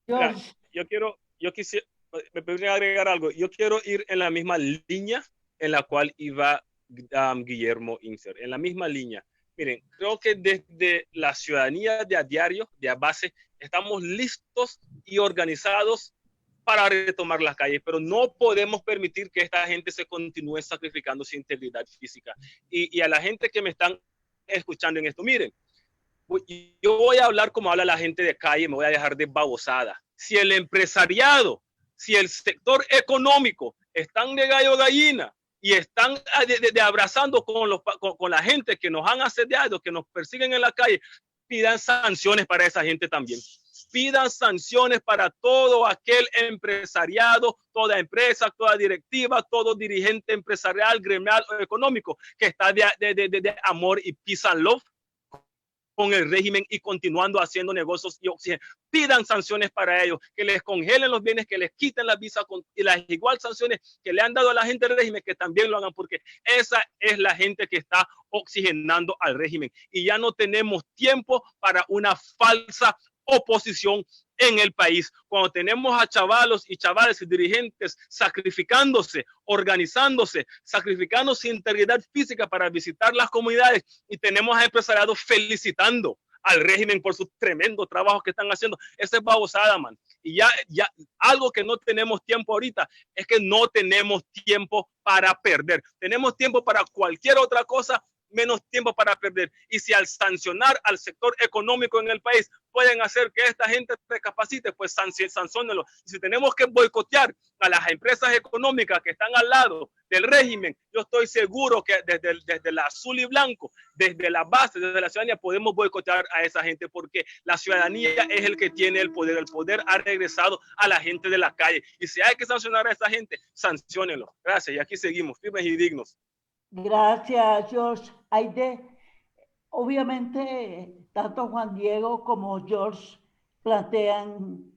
Mira, George, yo quisiera, me podría agregar algo. Yo quiero ir en la misma línea en la cual iba Guillermo Inser, en la misma línea. Miren, creo que desde la ciudadanía de a diario, de a base, estamos listos y organizados para retomar las calles, pero no podemos permitir que esta gente se continúe sacrificando su integridad física. Y a la gente que me están escuchando en esto, miren, yo voy a hablar como habla la gente de calle, me voy a dejar de babosada. Si el empresariado, si el sector económico están de gallo gallina y están de abrazando con la gente que nos han asediado, que nos persiguen en la calle, pidan sanciones para esa gente también. Pidan sanciones para todo aquel empresariado, toda empresa, toda directiva, todo dirigente empresarial, gremial o económico que está de amor y peace and love con el régimen y continuando haciendo negocios y oxígeno. Pidan sanciones para ellos, que les congelen los bienes, que les quiten las visas y las igual sanciones que le han dado a la gente del régimen, que también lo hagan, porque esa es la gente que está oxigenando al régimen. Y ya no tenemos tiempo para una falsa oposición en el país. Cuando tenemos a chavalos y chavales y dirigentes sacrificándose, organizándose, sacrificando su integridad física para visitar las comunidades, y tenemos a empresariados felicitando al régimen por su tremendo trabajo que están haciendo, esa es babosada, man. Y ya algo que no tenemos tiempo ahorita es que no tenemos tiempo para perder. Tenemos tiempo para cualquier otra cosa, menos tiempo para perder. Y si al sancionar al sector económico en el país pueden hacer que esta gente recapacite, pues sanciónenlo. Y si tenemos que boicotear a las empresas económicas que están al lado del régimen, yo estoy seguro que desde el azul y blanco, desde la base, desde la ciudadanía, podemos boicotear a esa gente, porque la ciudadanía es el que tiene el poder ha regresado a la gente de la calle. Y si hay que sancionar a esa gente, sanciónenlo. Gracias, y aquí seguimos, firmes y dignos. gracias, George. Aide, obviamente, tanto Juan Diego como George plantean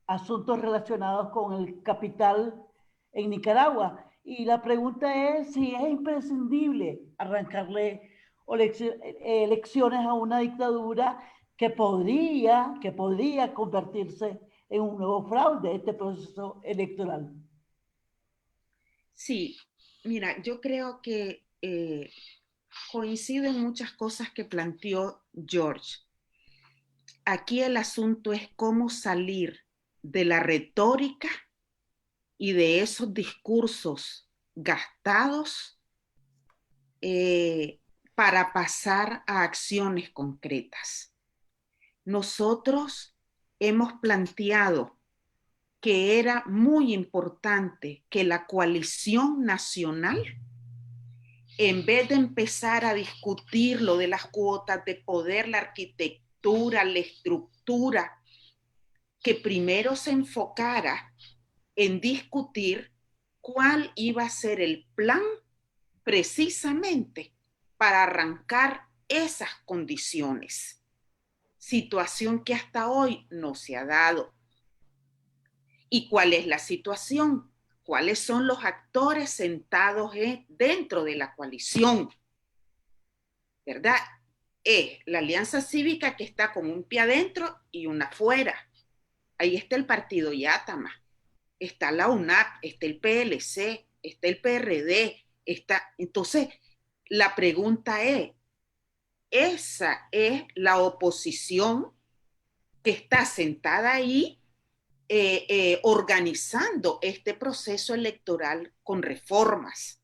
asuntos relacionados con el capital en Nicaragua. Y la pregunta es si es imprescindible arrancarle elecciones a una dictadura que podría convertirse en un nuevo fraude, este proceso electoral. Sí, mira, yo creo que coincido en muchas cosas que planteó George. Aquí el asunto es cómo salir de la retórica y de esos discursos gastados para pasar a acciones concretas. Nosotros hemos planteado que era muy importante que la coalición nacional, en vez de empezar a discutir lo de las cuotas de poder, la arquitectura, la estructura, que primero se enfocara en discutir cuál iba a ser el plan precisamente para arrancar esas condiciones. Situación que hasta hoy no se ha dado. ¿Y cuál es la situación? ¿Cuáles son los actores sentados dentro de la coalición? ¿Verdad? Es la Alianza Cívica, que está con un pie adentro y una afuera. Ahí está el partido Yátama, está la UNAP, está el PLC, está el PRD, está... Entonces, la pregunta es, ¿esa es la oposición que está sentada ahí organizando este proceso electoral con reformas?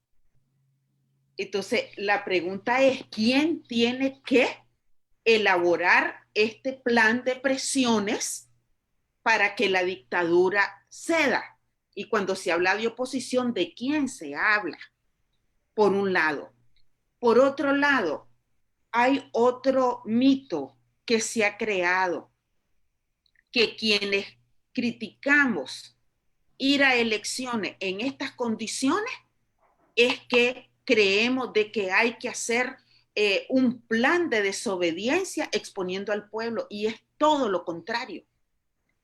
Entonces, la pregunta es, ¿quién tiene que elaborar este plan de presiones para que la dictadura ceda. Y cuando se habla de oposición, ¿de quién se habla? Por un lado. Por otro lado, hay otro mito que se ha creado, que quienes criticamos ir a elecciones en estas condiciones es que creemos de que hay que hacer un plan de desobediencia exponiendo al pueblo, y es todo lo contrario.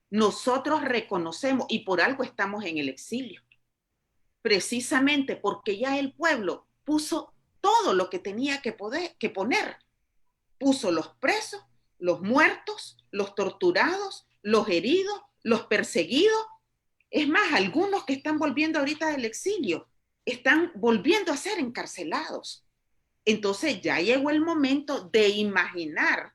Nosotros reconocemos, y por algo estamos en el exilio, precisamente porque ya el pueblo puso todo lo que tenía que poner. Puso los presos, los muertos, los torturados, los heridos, los perseguidos. Es más, algunos que están volviendo ahorita del exilio están volviendo a ser encarcelados. Entonces ya llegó el momento de imaginar.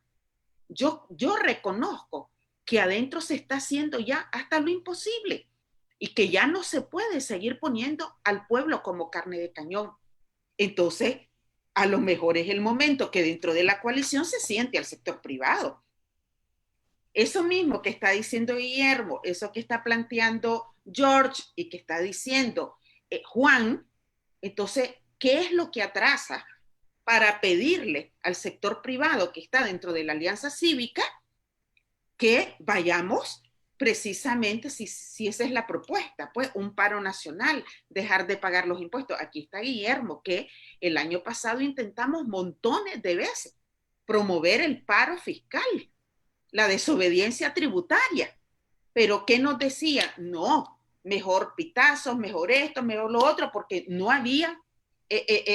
Yo reconozco que adentro se está haciendo ya hasta lo imposible y que ya no se puede seguir poniendo al pueblo como carne de cañón. Entonces, a lo mejor es el momento que dentro de la coalición se siente al sector privado. Eso mismo que está diciendo Guillermo, eso que está planteando George y que está diciendo Juan, entonces, ¿qué es lo que atrasa para pedirle al sector privado que está dentro de la Alianza Cívica que vayamos precisamente, si esa es la propuesta, pues un paro nacional, dejar de pagar los impuestos? Aquí está Guillermo, que el año pasado intentamos montones de veces promover el paro fiscal, la desobediencia tributaria, pero ¿qué nos decía? No, mejor pitazos, mejor esto, mejor lo otro, porque no había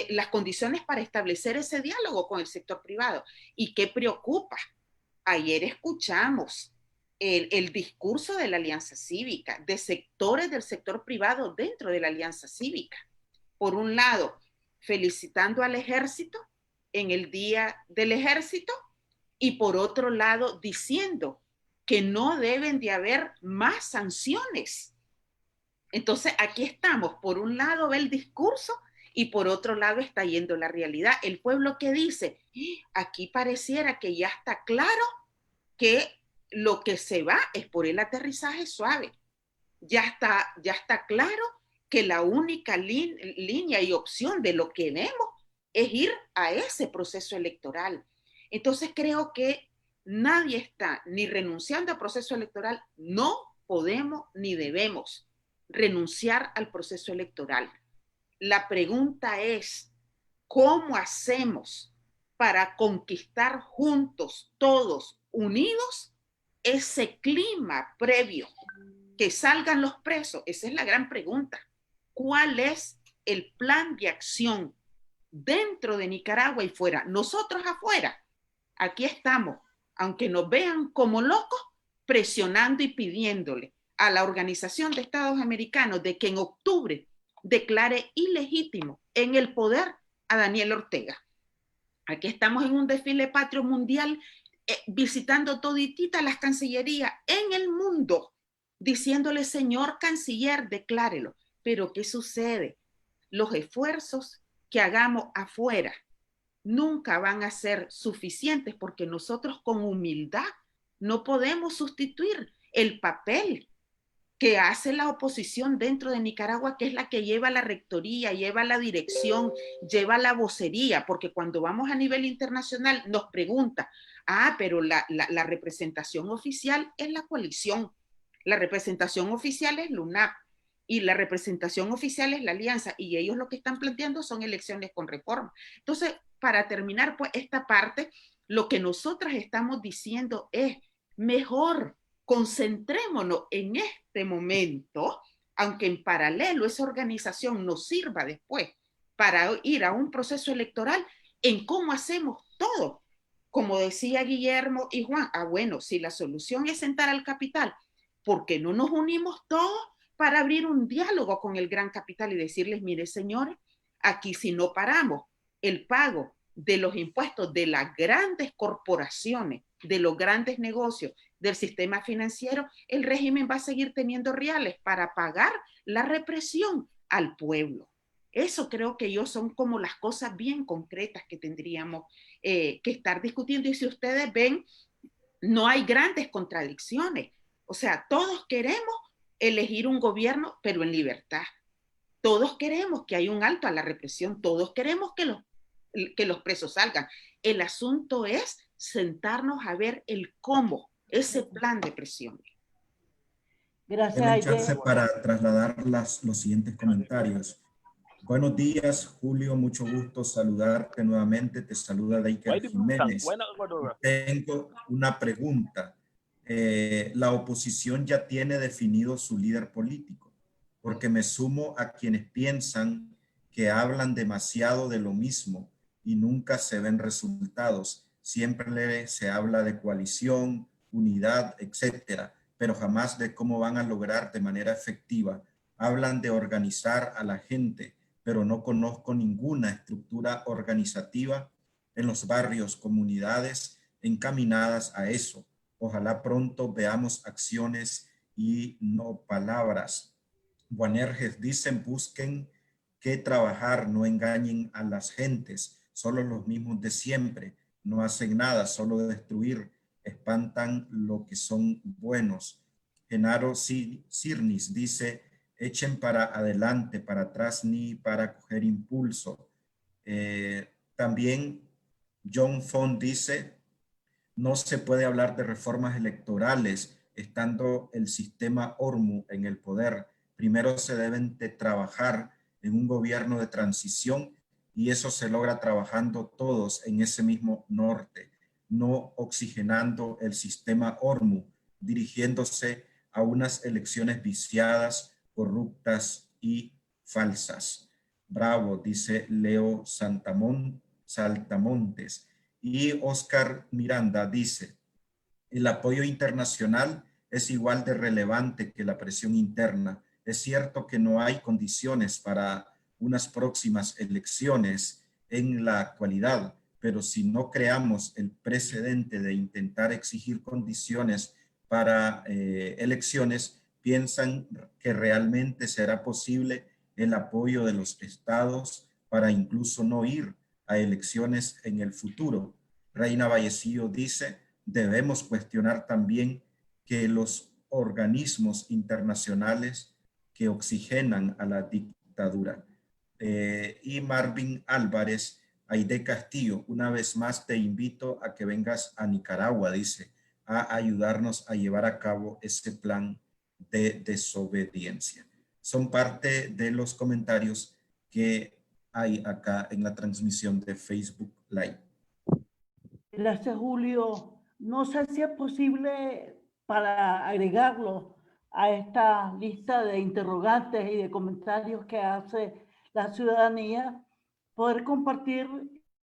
las condiciones para establecer ese diálogo con el sector privado. ¿Y qué preocupa? Ayer escuchamos el discurso de la Alianza Cívica, de sectores del sector privado dentro de la Alianza Cívica. Por un lado, felicitando al ejército en el Día del Ejército, y por otro lado, diciendo que no deben de haber más sanciones. Entonces, aquí estamos. Por un lado ve el discurso y por otro lado está yendo la realidad. El pueblo que dice, aquí pareciera que ya está claro que lo que se va es por el aterrizaje suave. Ya está claro que la única línea y opción de lo que vemos es ir a ese proceso electoral. Entonces creo que nadie está ni renunciando al proceso electoral. No podemos ni debemos renunciar al proceso electoral. La pregunta es, ¿cómo hacemos para conquistar juntos, todos unidos, ese clima previo? Que salgan los presos. Esa es la gran pregunta. ¿Cuál es el plan de acción dentro de Nicaragua y fuera? Nosotros afuera, aquí estamos, aunque nos vean como locos, presionando y pidiéndole a la Organización de Estados Americanos de que en octubre declare ilegítimo en el poder a Daniel Ortega. Aquí estamos en un desfile patrio mundial, visitando todititas las cancillerías en el mundo, diciéndole, señor canciller, declárelo. Pero ¿qué sucede? Los esfuerzos que hagamos afuera nunca van a ser suficientes, porque nosotros con humildad no podemos sustituir el papel que hace la oposición dentro de Nicaragua, que es la que lleva la rectoría, lleva la dirección, lleva la vocería, porque cuando vamos a nivel internacional nos pregunta, pero la representación oficial es la coalición, la representación oficial es LUNAP, y la representación oficial es la alianza, y ellos lo que están planteando son elecciones con reforma. Entonces, para terminar pues esta parte, lo que nosotras estamos diciendo es, mejor concentrémonos en este momento, aunque en paralelo esa organización nos sirva después para ir a un proceso electoral, en cómo hacemos todo. Como decía Guillermo y Juan, bueno, si la solución es sentar al capital, ¿por qué no nos unimos todos para abrir un diálogo con el gran capital y decirles, mire señores, aquí si no paramos el pago de los impuestos de las grandes corporaciones, de los grandes negocios, del sistema financiero, el régimen va a seguir teniendo reales para pagar la represión al pueblo. Eso creo que son como las cosas bien concretas que tendríamos que estar discutiendo. Y si ustedes ven, no hay grandes contradicciones. O sea, todos queremos elegir un gobierno, pero en libertad. Todos queremos que haya un alto a la represión, todos queremos que los presos salgan. El asunto es sentarnos a ver el cómo, ese plan de presión. Gracias, Denme un Aide. chance para trasladar los siguientes comentarios. Buenos días, Julio. Mucho gusto saludarte nuevamente. Te saluda Deiker Jiménez. Tengo una pregunta. La oposición ya tiene definido su líder político, porque me sumo a quienes piensan que hablan demasiado de lo mismo y nunca se ven resultados. Siempre se habla de coalición, unidad, etcétera, pero jamás de cómo van a lograr de manera efectiva. Hablan de organizar a la gente, pero no conozco ninguna estructura organizativa en los barrios, comunidades encaminadas a eso. Ojalá pronto veamos acciones y no palabras. Boanerges dicen, busquen que trabajar, no engañen a las gentes, solo los mismos de siempre, no hacen nada, solo destruir, espantan lo que son buenos. Genaro Sirnis dice, echen para adelante, para atrás ni para coger impulso. También John Font dice, no se puede hablar de reformas electorales estando el sistema ORMU en el poder. Primero se deben de trabajar en un gobierno de transición y eso se logra trabajando todos en ese mismo norte, no oxigenando el sistema ORMU, dirigiéndose a unas elecciones viciadas, corruptas y falsas. Bravo, dice Leo Saltamontes. Y Oscar Miranda dice, el apoyo internacional es igual de relevante que la presión interna. Es cierto que no hay condiciones para unas próximas elecciones en la actualidad, pero si no creamos el precedente de intentar exigir condiciones para elecciones, piensan que realmente será posible el apoyo de los estados para incluso no ir a elecciones en el futuro. Reina Vallecillo dice, debemos cuestionar también que los organismos internacionales que oxigenan a la dictadura. Y Marvin Álvarez, Aide Castillo, una vez más te invito a que vengas a Nicaragua, dice, a ayudarnos a llevar a cabo ese plan de desobediencia. Son parte de los comentarios que hay acá en la transmisión de Facebook Live. Gracias, Julio. No sé si es posible para agregarlo a esta lista de interrogantes y de comentarios que hace la ciudadanía, poder compartir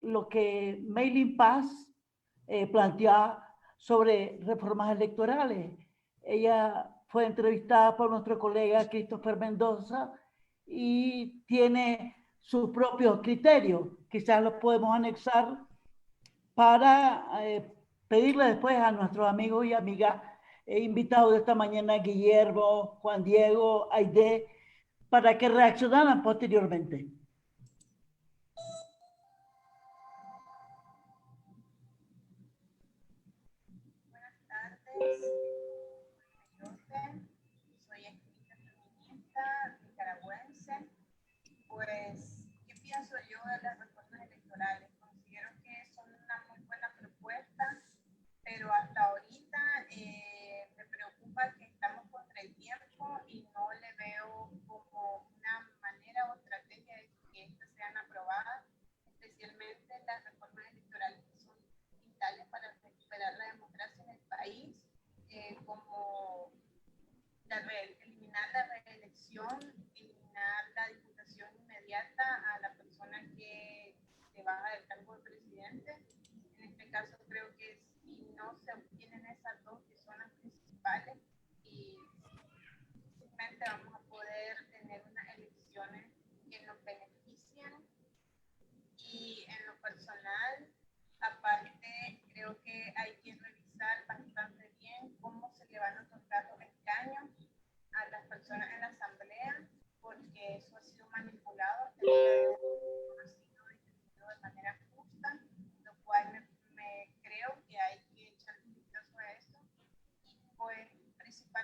lo que Mailing Paz plantea sobre reformas electorales. Ella fue entrevistada por nuestro colega Christopher Mendoza y tiene sus propios criterios. Quizás los podemos anexar para pedirle después a nuestros amigos y amigas invitados de esta mañana, Guillermo, Juan Diego, Aide, para que reaccionaran posteriormente. Buenas tardes, soy activista feminista nicaragüense. Pues, ¿qué pienso yo de las reformas electorales? Considero que son una muy buena propuesta, pero hasta ahorita me preocupa que estamos contra el tiempo y no le veo como una manera o estrategia de que estas sean aprobadas, especialmente las reformas electorales que son vitales para recuperar la democracia en el país, como eliminar la reelección, eliminar la diputación inmediata a la persona que se baja del cargo de presidente. En este caso creo que si no se obtienen esas dos que son las principales, y simplemente vamos a poder tener unas elecciones que nos beneficien. Y en lo personal, aparte, creo que hay que revisar bastante bien cómo se le van a otorgar los escaños a las personas en la asamblea, porque eso ha sido manipulado, no ha sido distribuido de manera justa, lo cual me creo que hay que echar un vistazo a eso. Y pues principalmente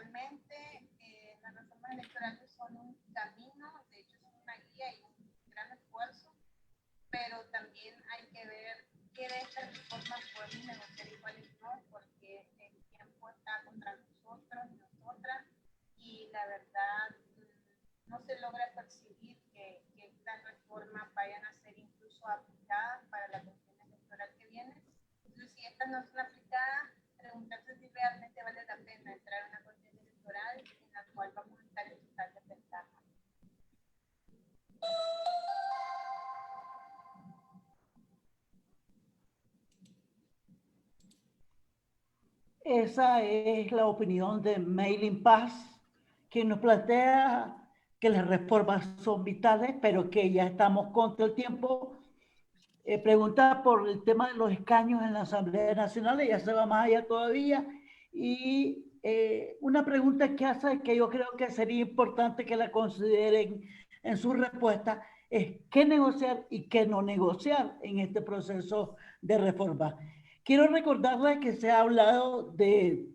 reformas electorales son un camino, de hecho son una guía y un gran esfuerzo, pero también hay que ver qué de estas reformas podemos negociar y cuáles no, porque el tiempo está contra nosotros y nosotras, y la verdad no se logra percibir que estas reformas vayan a ser incluso aplicadas para la contienda electoral que viene. Entonces, si estas no son aplicadas, preguntarse si realmente vale la pena entrar a una contienda electoral en la cual vamos a estar en total desventaja. Esa es la opinión de Maylin Paz, que nos plantea que las reformas son vitales, pero que ya estamos contra el tiempo. Pregunta por el tema de los escaños en la Asamblea Nacional, ya se va más allá todavía. Y una pregunta que hace, que yo creo que sería importante que la consideren en su respuesta, es qué negociar y qué no negociar en este proceso de reforma. Quiero recordarles que se ha hablado de...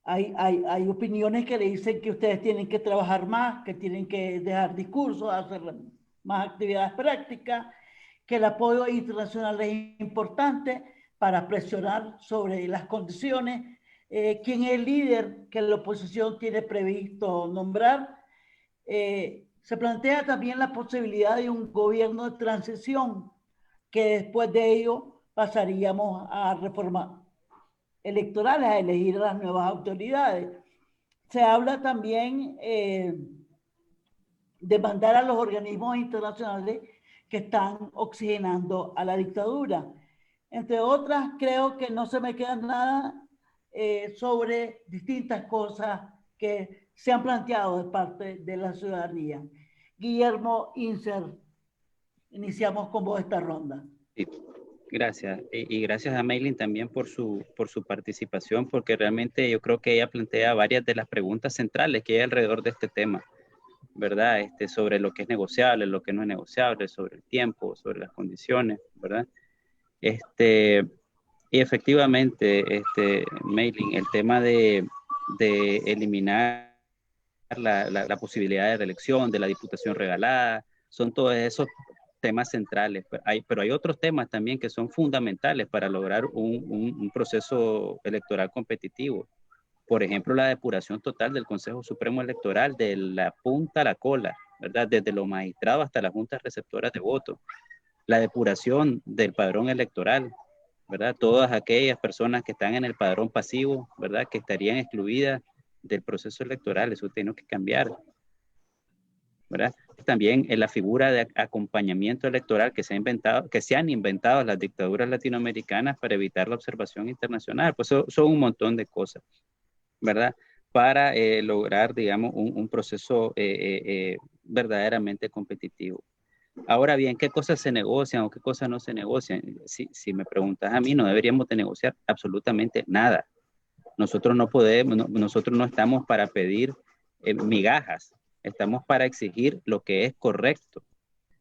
Hay opiniones que le dicen que ustedes tienen que trabajar más, que tienen que dejar discursos, hacer más actividades prácticas, que el apoyo internacional es importante para presionar sobre las condiciones, quién es el líder que la oposición tiene previsto nombrar. Se plantea también la posibilidad de un gobierno de transición, que después de ello pasaríamos a reformas electorales, a elegir a las nuevas autoridades. Se habla también de mandar a los organismos internacionales que están oxigenando a la dictadura. Entre otras, creo que no se me queda nada sobre distintas cosas que se han planteado de parte de la ciudadanía. Guillermo Inser, iniciamos con vos esta ronda. Sí, gracias. Y gracias a Maylin también por su participación, porque realmente yo creo que ella plantea varias de las preguntas centrales que hay alrededor de este tema, ¿verdad? Sobre lo que es negociable, lo que no es negociable, sobre el tiempo, sobre las condiciones, ¿verdad? Y efectivamente, Maylin, el tema de eliminar la posibilidad de reelección, de la diputación regalada, son todos esos temas centrales, pero hay otros temas también que son fundamentales para lograr un proceso electoral competitivo. Por ejemplo, la depuración total del Consejo Supremo Electoral, de la punta a la cola, ¿verdad? Desde los magistrados hasta las juntas receptoras de votos. La depuración del padrón electoral, ¿verdad? Todas aquellas personas que están en el padrón pasivo, ¿verdad? Que estarían excluidas del proceso electoral, eso tiene que cambiar, ¿verdad? También en la figura de acompañamiento electoral que se han inventado las dictaduras latinoamericanas para evitar la observación internacional, pues son un montón de cosas, ¿verdad? Para lograr, digamos, un proceso verdaderamente competitivo. Ahora bien, ¿qué cosas se negocian o qué cosas no se negocian? Si me preguntas a mí, no deberíamos de negociar absolutamente nada. Nosotros no podemos, nosotros no estamos para pedir migajas, estamos para exigir lo que es correcto,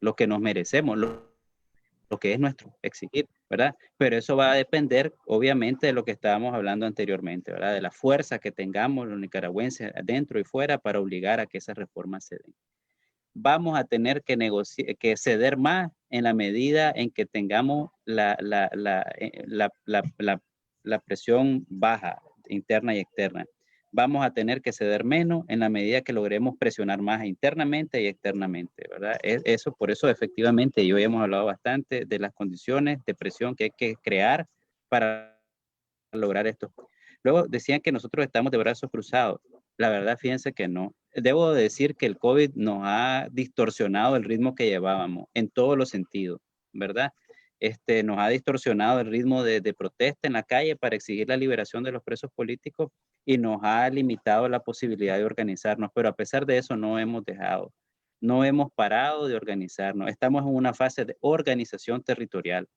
lo que nos merecemos, lo que es nuestro exigir, ¿verdad? Pero eso va a depender, obviamente, de lo que estábamos hablando anteriormente, ¿verdad? De la fuerza que tengamos los nicaragüenses dentro y fuera para obligar a que esas reformas se den. Vamos a tener que ceder más en la medida en que tengamos la presión baja, interna y externa. Vamos a tener que ceder menos en la medida que logremos presionar más internamente y externamente, ¿verdad? Por eso efectivamente yo hemos hablado bastante de las condiciones de presión que hay que crear para lograr esto. Luego decían que nosotros estamos de brazos cruzados. La verdad, fíjense que no. Debo decir que el COVID nos ha distorsionado el ritmo que llevábamos en todos los sentidos, ¿verdad? Nos ha distorsionado el ritmo de protesta en la calle para exigir la liberación de los presos políticos y nos ha limitado la posibilidad de organizarnos, pero a pesar de eso no hemos dejado, no hemos parado de organizarnos. Estamos en una fase de organización territorial,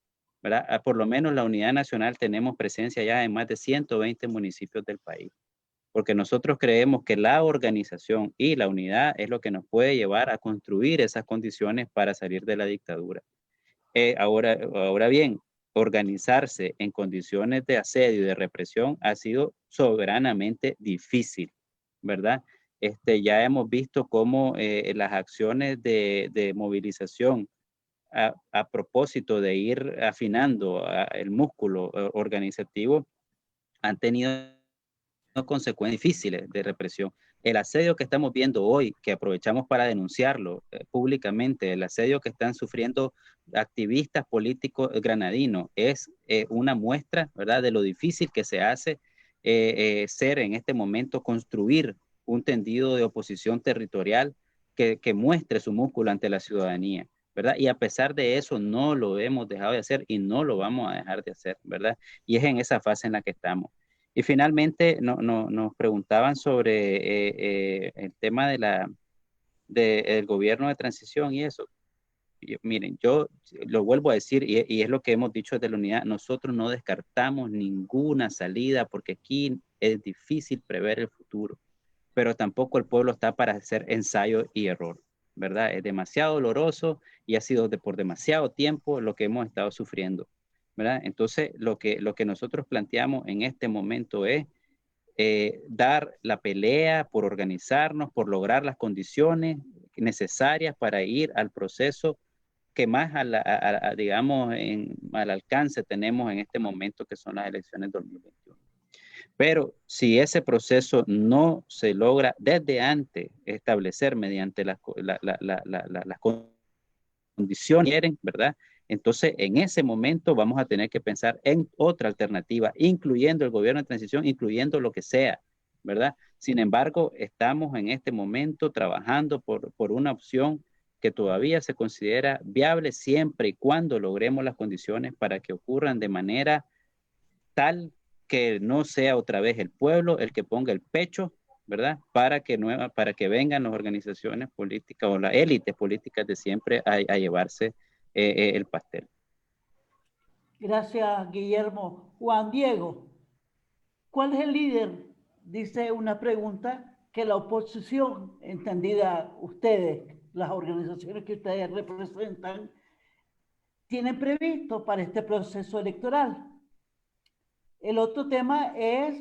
¿verdad? Por lo menos la Unidad Nacional tenemos presencia ya en más de 120 municipios del país, porque nosotros creemos que la organización y la unidad es lo que nos puede llevar a construir esas condiciones para salir de la dictadura. Ahora bien, organizarse en condiciones de asedio y de represión ha sido soberanamente difícil, ¿verdad? Ya hemos visto cómo las acciones de movilización a propósito de ir afinando el músculo organizativo han tenido consecuencias difíciles de represión. El asedio que estamos viendo hoy, que aprovechamos para denunciarlo públicamente, el asedio que están sufriendo activistas políticos granadinos, es una muestra, ¿verdad?, de lo difícil que se hace ser en este momento, construir un tendido de oposición territorial que muestre su músculo ante la ciudadanía, ¿verdad? Y a pesar de eso, no lo hemos dejado de hacer y no lo vamos a dejar de hacer, ¿verdad? Y es en esa fase en la que estamos. Y finalmente nos preguntaban sobre el tema del gobierno de transición y eso. Miren, yo lo vuelvo a decir y es lo que hemos dicho desde la unidad, nosotros no descartamos ninguna salida porque aquí es difícil prever el futuro, pero tampoco el pueblo está para hacer ensayo y error, ¿verdad? Es demasiado doloroso y ha sido por demasiado tiempo lo que hemos estado sufriendo, ¿verdad? Entonces, lo que nosotros planteamos en este momento es dar la pelea por organizarnos, por lograr las condiciones necesarias para ir al proceso que más, digamos, al alcance tenemos en este momento, que son las elecciones 2021. Pero si ese proceso no se logra desde antes establecer mediante las condiciones, ¿verdad? Entonces, en ese momento vamos a tener que pensar en otra alternativa, incluyendo el gobierno de transición, incluyendo lo que sea, ¿verdad? Sin embargo, estamos en este momento trabajando por una opción que todavía se considera viable siempre y cuando logremos las condiciones para que ocurran de manera tal que no sea otra vez el pueblo el que ponga el pecho, ¿verdad? Para que vengan las organizaciones políticas o las élites políticas de siempre a llevarse el pastel. Gracias, Guillermo. Juan Diego, ¿cuál es el líder? Dice una pregunta que la oposición, entendida ustedes, las organizaciones que ustedes representan, tienen previsto para este proceso electoral. El otro tema es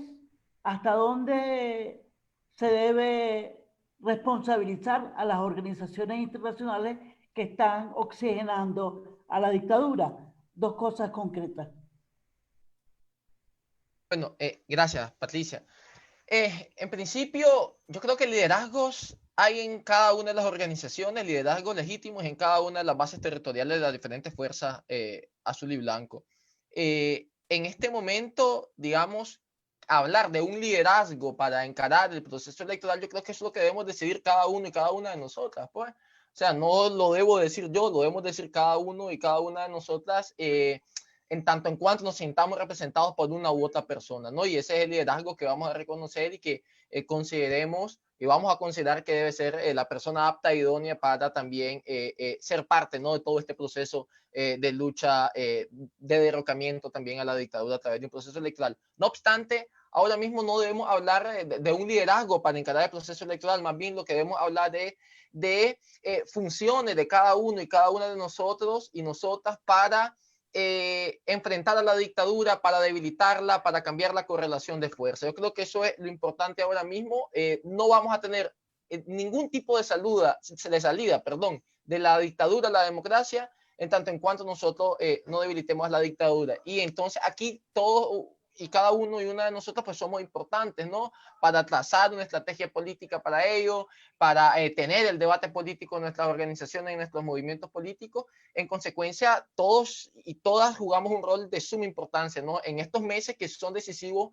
hasta dónde se debe responsabilizar a las organizaciones internacionales que están oxigenando a la dictadura. Dos cosas concretas. Bueno, gracias, Patricia. En principio, yo creo que liderazgos hay en cada una de las organizaciones, liderazgos legítimos en cada una de las bases territoriales de las diferentes fuerzas azul y blanco. En este momento, digamos, hablar de un liderazgo para encarar el proceso electoral, yo creo que eso es lo que debemos decidir cada uno y cada una de nosotras, pues. O sea, no lo debo decir yo, lo debemos decir cada uno y cada una de nosotras, en tanto en cuanto nos sintamos representados por una u otra persona, ¿no? Y ese es el liderazgo que vamos a reconocer y que consideremos y vamos a considerar que debe ser la persona apta e idónea para también ser parte, ¿no?, de todo este proceso de lucha, de derrocamiento también a la dictadura a través de un proceso electoral. No obstante, ahora mismo no debemos hablar de un liderazgo para encarar el proceso electoral, más bien lo que debemos hablar de funciones de cada uno y cada una de nosotros y nosotras para enfrentar a la dictadura, para debilitarla, para cambiar la correlación de fuerza. Yo creo que eso es lo importante ahora mismo. No vamos a tener ningún tipo de salida, de la dictadura a la democracia, en tanto en cuanto nosotros no debilitemos a la dictadura. Y entonces aquí todos y cada uno y una de nosotros pues somos importantes, ¿no?, para trazar una estrategia política para ello, para tener el debate político en nuestras organizaciones, en nuestros movimientos políticos. En consecuencia, todos y todas jugamos un rol de suma importancia, ¿no?, en estos meses que son decisivos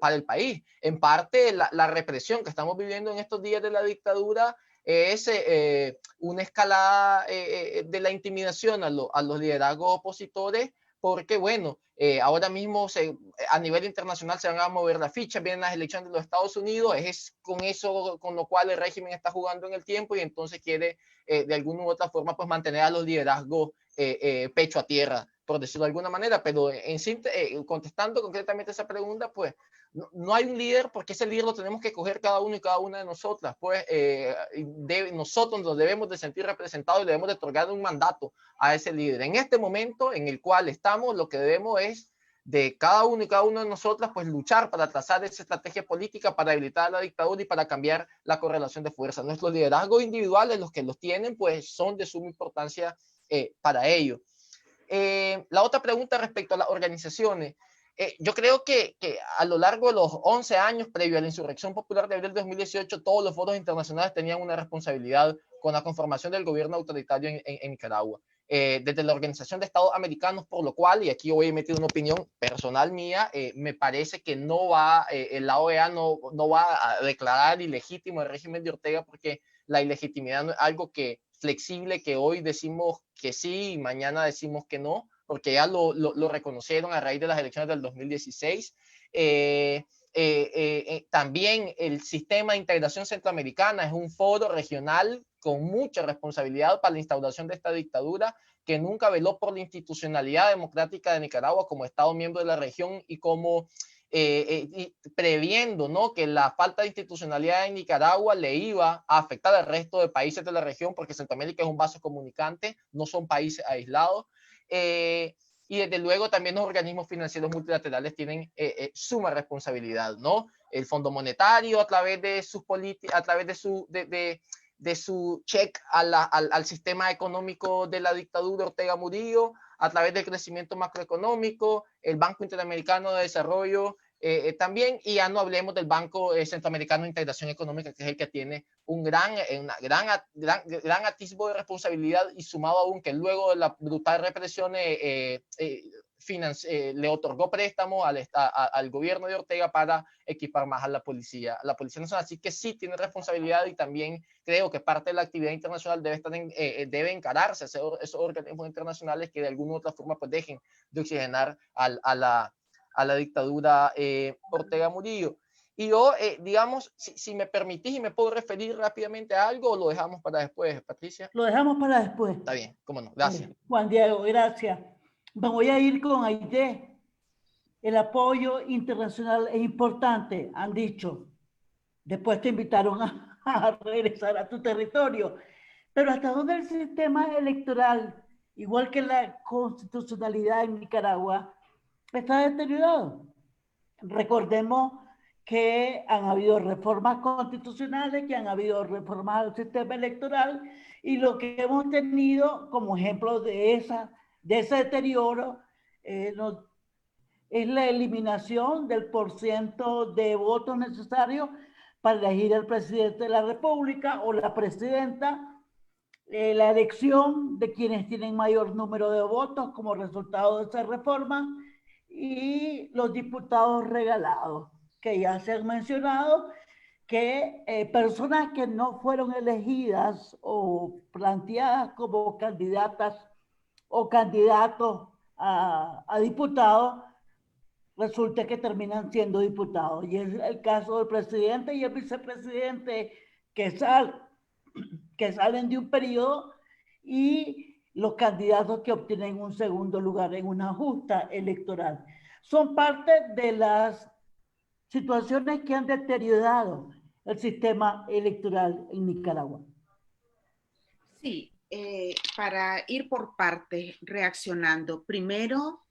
para el país. En parte, la represión que estamos viviendo en estos días de la dictadura es una escalada de la intimidación a los liderazgos opositores, porque, bueno, ahora mismo a nivel internacional se van a mover las fichas, vienen las elecciones de los Estados Unidos, es con eso con lo cual el régimen está jugando en el tiempo y entonces quiere de alguna u otra forma pues mantener a los liderazgos pecho a tierra, por decirlo de alguna manera. Pero contestando concretamente esa pregunta, pues no hay un líder, porque ese líder lo tenemos que coger cada uno y cada una de nosotras, pues nosotros nos debemos de sentir representados y debemos de otorgar un mandato a ese líder. En este momento en el cual estamos, lo que debemos es de cada uno y cada una de nosotras, pues luchar para trazar esa estrategia política para debilitar la dictadura y para cambiar la correlación de fuerzas. Nuestros liderazgos individuales, los que los tienen, pues son de suma importancia para ello. La otra pregunta respecto a las organizaciones. Yo creo que a lo largo de los 11 años previo a la insurrección popular de abril de 2018, todos los foros internacionales tenían una responsabilidad con la conformación del gobierno autoritario en Nicaragua. Desde la Organización de Estados Americanos, por lo cual, y aquí voy a emitir una opinión personal mía, me parece que la OEA no va a declarar ilegítimo el régimen de Ortega, porque la ilegitimidad no es algo flexible que hoy decimos que sí y mañana decimos que no, porque ya lo reconocieron a raíz de las elecciones del 2016. También el sistema de integración centroamericana es un foro regional con mucha responsabilidad para la instauración de esta dictadura, que nunca veló por la institucionalidad democrática de Nicaragua como Estado miembro de la región y como previendo, ¿no?, que la falta de institucionalidad en Nicaragua le iba a afectar al resto de países de la región, porque Centroamérica es un vaso comunicante, no son países aislados. Y desde luego también los organismos financieros multilaterales tienen suma responsabilidad, ¿no? El Fondo Monetario a través de sus políticas, a través de su check al sistema económico de la dictadura Ortega Murillo, a través del crecimiento macroeconómico, el Banco Interamericano de Desarrollo también, y ya no hablemos del Banco Centroamericano de Integración Económica, que es el que tiene un gran atisbo de responsabilidad, y sumado aún que luego de la brutal represión le otorgó préstamos al gobierno de Ortega para equipar más a la Policía Nacional. Así que sí tiene responsabilidad, y también creo que parte de la actividad internacional debe encararse a esos organismos internacionales que de alguna u otra forma pues dejen de oxigenar a la dictadura Ortega Murillo. Y yo, digamos, si me permitís y me puedo referir rápidamente a algo, o lo dejamos para después, Patricia. Lo dejamos para después. Está bien, cómo no, gracias. Juan Diego, gracias. Me voy a ir con Aide. El apoyo internacional es importante, han dicho. Después te invitaron a regresar a tu territorio. Pero ¿hasta dónde el sistema electoral, igual que la constitucionalidad en Nicaragua, está deteriorado? Recordemos que han habido reformas constitucionales, que han habido reformas al sistema electoral, y lo que hemos tenido como ejemplo de ese deterioro es la eliminación del porciento de votos necesarios para elegir al presidente de la República o la presidenta, la elección de quienes tienen mayor número de votos como resultado de esa reforma, y los diputados regalados, que ya se han mencionado, que personas que no fueron elegidas o planteadas como candidatas o candidatos a diputados, resulta que terminan siendo diputados. Y es el caso del presidente y el vicepresidente que salen de un periodo, y los candidatos que obtienen un segundo lugar en una justa electoral. Son parte de las situaciones que han deteriorado el sistema electoral en Nicaragua. Sí, para ir por partes, reaccionando. Primero,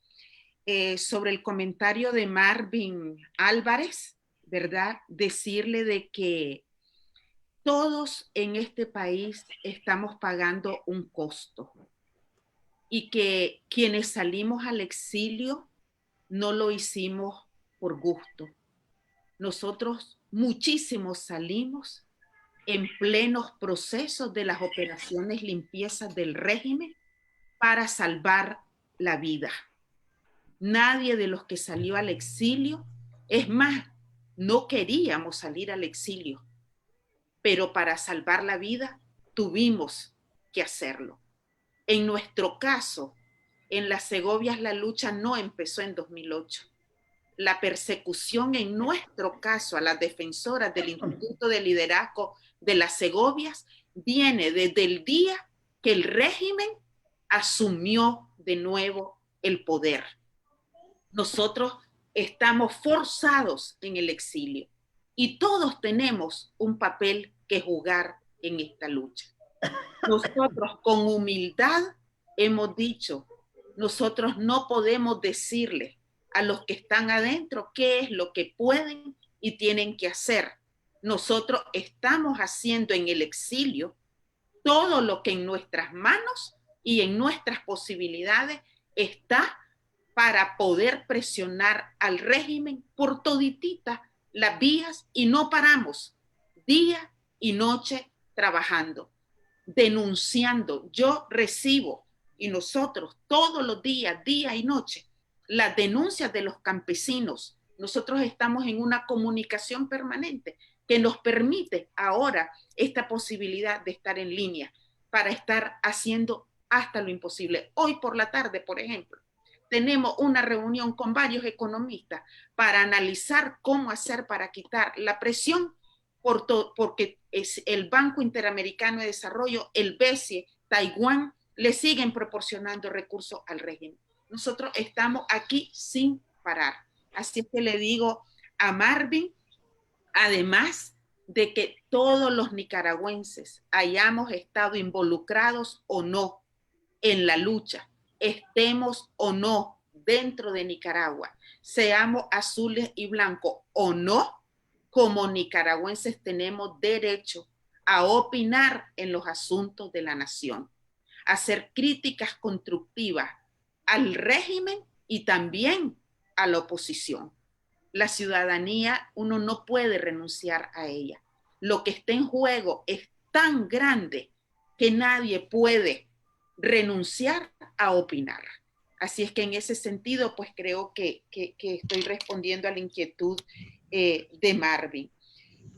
sobre el comentario de Marvin Álvarez, ¿verdad? Decirle de que todos en este país estamos pagando un costo, y que quienes salimos al exilio no lo hicimos por gusto. Nosotros muchísimos salimos en plenos procesos de las operaciones limpiezas del régimen para salvar la vida. Nadie de los que salió al exilio, es más, no queríamos salir al exilio, pero para salvar la vida tuvimos que hacerlo. En nuestro caso, en las Segovias, la lucha no empezó en 2008. La persecución en nuestro caso a las defensoras del Instituto de Liderazgo de las Segovias viene desde el día que el régimen asumió de nuevo el poder. Nosotros estamos forzados en el exilio y todos tenemos un papel que jugar en esta lucha. Nosotros con humildad hemos dicho, nosotros no podemos decirle a los que están adentro qué es lo que pueden y tienen que hacer. Nosotros estamos haciendo en el exilio todo lo que en nuestras manos y en nuestras posibilidades está para poder presionar al régimen por todititas las vías, y no paramos día y noche trabajando, denunciando. Yo recibo, y nosotros todos los días, día y noche, las denuncias de los campesinos. Nosotros estamos en una comunicación permanente que nos permite ahora esta posibilidad de estar en línea para estar haciendo hasta lo imposible. Hoy por la tarde, por ejemplo, tenemos una reunión con varios economistas para analizar cómo hacer para quitar la presión porque es el Banco Interamericano de Desarrollo, el BCE, Taiwán, le siguen proporcionando recursos al régimen. Nosotros estamos aquí sin parar. Así es que le digo a Marvin, además de que todos los nicaragüenses hayamos estado involucrados o no en la lucha, estemos o no dentro de Nicaragua, seamos azules y blancos o no, como nicaragüenses tenemos derecho a opinar en los asuntos de la nación, a hacer críticas constructivas al régimen y también a la oposición. La ciudadanía, uno no puede renunciar a ella. Lo que está en juego es tan grande que nadie puede renunciar a opinar. Así es que en ese sentido, pues creo que estoy respondiendo a la inquietud de Marvin.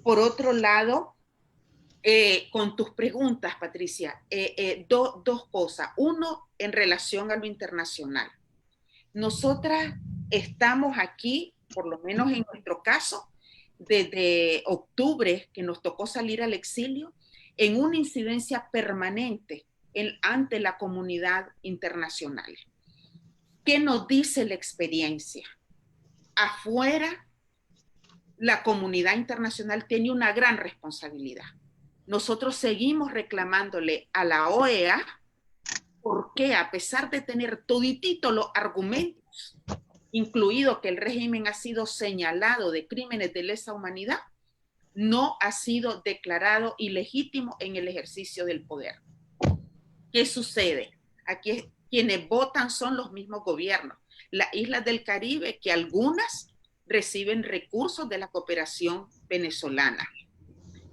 Por otro lado, con tus preguntas, Patricia, dos cosas. Uno, en relación a lo internacional. Nosotras estamos aquí, por lo menos en nuestro caso, desde octubre, que nos tocó salir al exilio, en una incidencia permanente ante la comunidad internacional. ¿Qué nos dice la experiencia? Afuera, la comunidad internacional tiene una gran responsabilidad. Nosotros seguimos reclamándole a la OEA porque, a pesar de tener toditito los argumentos, incluido que el régimen ha sido señalado de crímenes de lesa humanidad, no ha sido declarado ilegítimo en el ejercicio del poder. ¿Qué sucede? Aquí quienes votan son los mismos gobiernos. Las islas del Caribe, que algunas reciben recursos de la cooperación venezolana.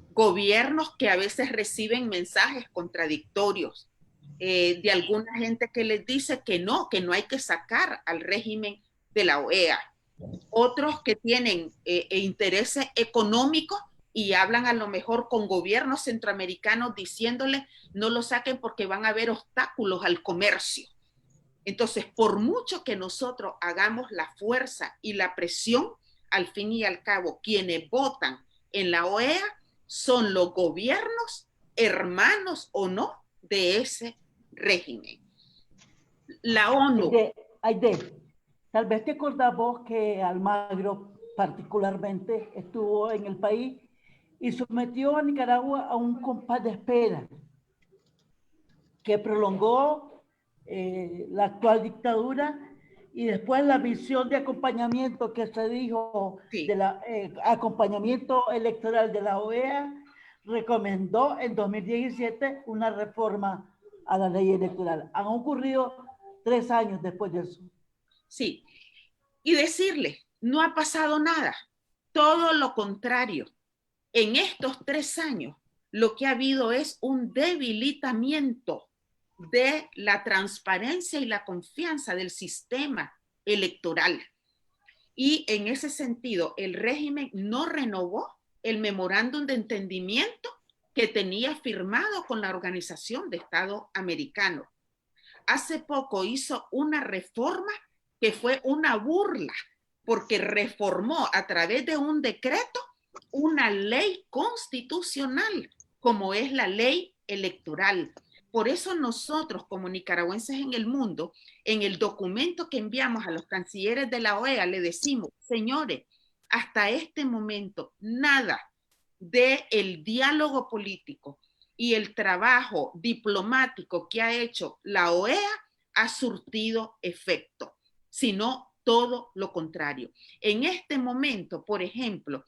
Gobiernos que a veces reciben mensajes contradictorios de alguna gente que les dice que no hay que sacar al régimen de la OEA. Otros que tienen intereses económicos y hablan a lo mejor con gobiernos centroamericanos diciéndole no lo saquen porque van a haber obstáculos al comercio. Entonces, por mucho que nosotros hagamos la fuerza y la presión, al fin y al cabo, quienes votan en la OEA son los gobiernos, hermanos o no, de ese régimen. La ONU. Aide, tal vez te acordás vos que Almagro particularmente estuvo en el país y sometió a Nicaragua a un compás de espera que prolongó la actual dictadura, y después la misión de acompañamiento que se dijo, sí, de la acompañamiento electoral de la OEA, recomendó en 2017 una reforma a la ley electoral. Han ocurrido 3 años después de eso. Sí, y decirle, no ha pasado nada, todo lo contrario. En estos 3 años, lo que ha habido es un debilitamiento de la transparencia y la confianza del sistema electoral. Y en ese sentido, el régimen no renovó el memorándum de entendimiento que tenía firmado con la Organización de Estados Americanos. Hace poco hizo una reforma que fue una burla, porque reformó a través de un decreto una ley constitucional, como es la ley electoral. Por eso nosotros, como nicaragüenses en el mundo, en el documento que enviamos a los cancilleres de la OEA, le decimos, señores, hasta este momento, nada del diálogo político y el trabajo diplomático que ha hecho la OEA ha surtido efecto, sino todo lo contrario. En este momento, por ejemplo,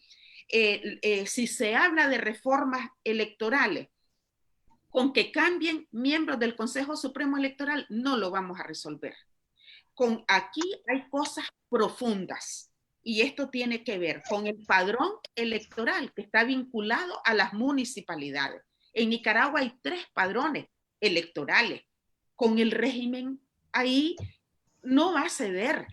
si se habla de reformas electorales, con que cambien miembros del Consejo Supremo Electoral, no lo vamos a resolver. Aquí hay cosas profundas, y esto tiene que ver con el padrón electoral que está vinculado a las municipalidades. En Nicaragua hay 3 padrones electorales. Con el régimen ahí no va a ceder.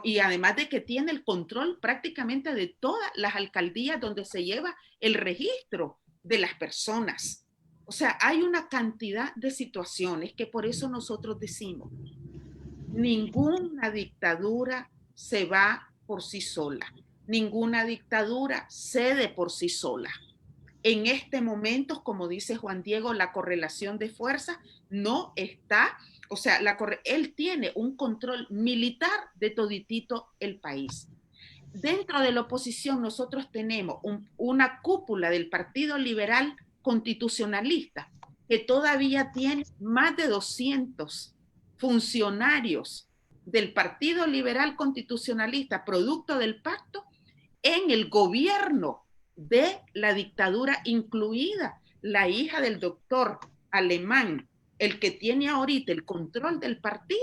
Y además de que tiene el control prácticamente de todas las alcaldías donde se lleva el registro de las personas. O sea, hay una cantidad de situaciones que por eso nosotros decimos, ninguna dictadura se va por sí sola. Ninguna dictadura cede por sí sola. En este momento, como dice Juan Diego, la correlación de fuerzas no está, o sea, él tiene un control militar de toditito el país. Dentro de la oposición nosotros tenemos una cúpula del Partido Liberal Constitucionalista que todavía tiene más de 200 funcionarios del Partido Liberal Constitucionalista, producto del pacto, en el gobierno de la dictadura, incluida la hija del doctor Alemán, el que tiene ahorita el control del partido,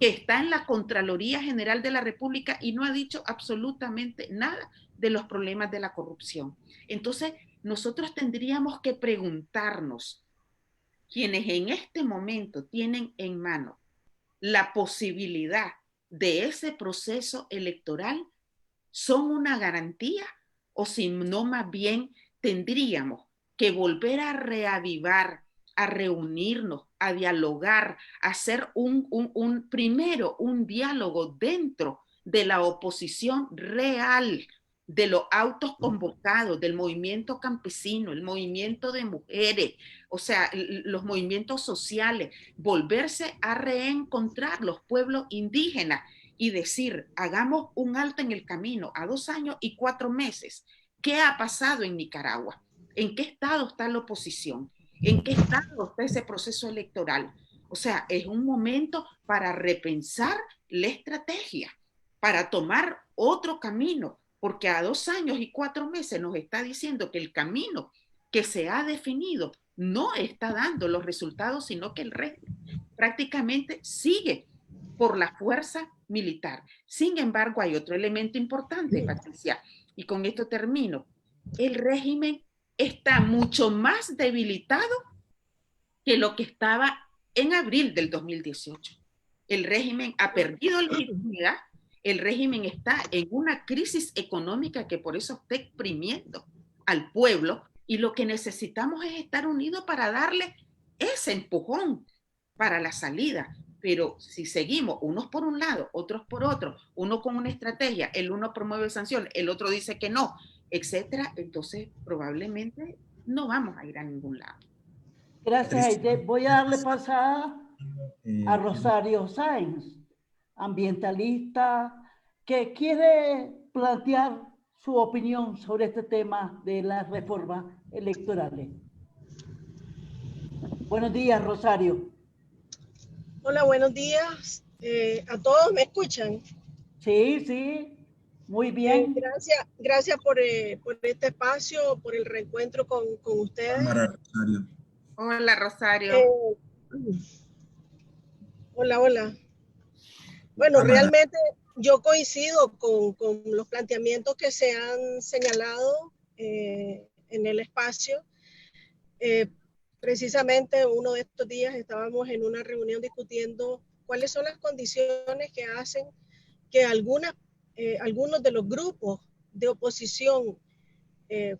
que está en la Contraloría General de la República y no ha dicho absolutamente nada de los problemas de la corrupción. Entonces, nosotros tendríamos que preguntarnos, quienes en este momento tienen en mano la posibilidad de ese proceso electoral, ¿son una garantía o si no más bien tendríamos que volver a reavivar, a reunirnos, a dialogar, a hacer primero un diálogo dentro de la oposición real, de los autos convocados, del movimiento campesino, el movimiento de mujeres, o sea, los movimientos sociales, volverse a reencontrar los pueblos indígenas y decir, hagamos un alto en el camino a 2 años y 4 meses. ¿Qué ha pasado en Nicaragua? ¿En qué estado está la oposición? ¿En qué estado está ese proceso electoral? O sea, es un momento para repensar la estrategia, para tomar otro camino, porque a 2 años y 4 meses nos está diciendo que el camino que se ha definido no está dando los resultados, sino que el régimen prácticamente sigue por la fuerza militar. Sin embargo, hay otro elemento importante, Patricia, y con esto termino. El régimen está mucho más debilitado que lo que estaba en abril del 2018. El régimen ha perdido legitimidad, el régimen está en una crisis económica que por eso está exprimiendo al pueblo y lo que necesitamos es estar unidos para darle ese empujón para la salida. Pero si seguimos unos por un lado, otros por otro, uno con una estrategia, el uno promueve sanciones, el otro dice que no, etcétera, entonces probablemente no vamos a ir a ningún lado. Gracias, Aide. Voy a darle pasada a Rosario Sáenz, ambientalista, que quiere plantear su opinión sobre este tema de las reformas electorales. Buenos días, Rosario. Hola, buenos días. A todos, ¿me escuchan? Sí, sí, muy bien. Gracias por este espacio, por el reencuentro con ustedes. Rosario. Hola, Rosario. Hola. Bueno, realmente yo coincido con los planteamientos que se han señalado en el espacio. Precisamente uno de estos días estábamos en una reunión discutiendo cuáles son las condiciones que hacen que algunos de los grupos de oposición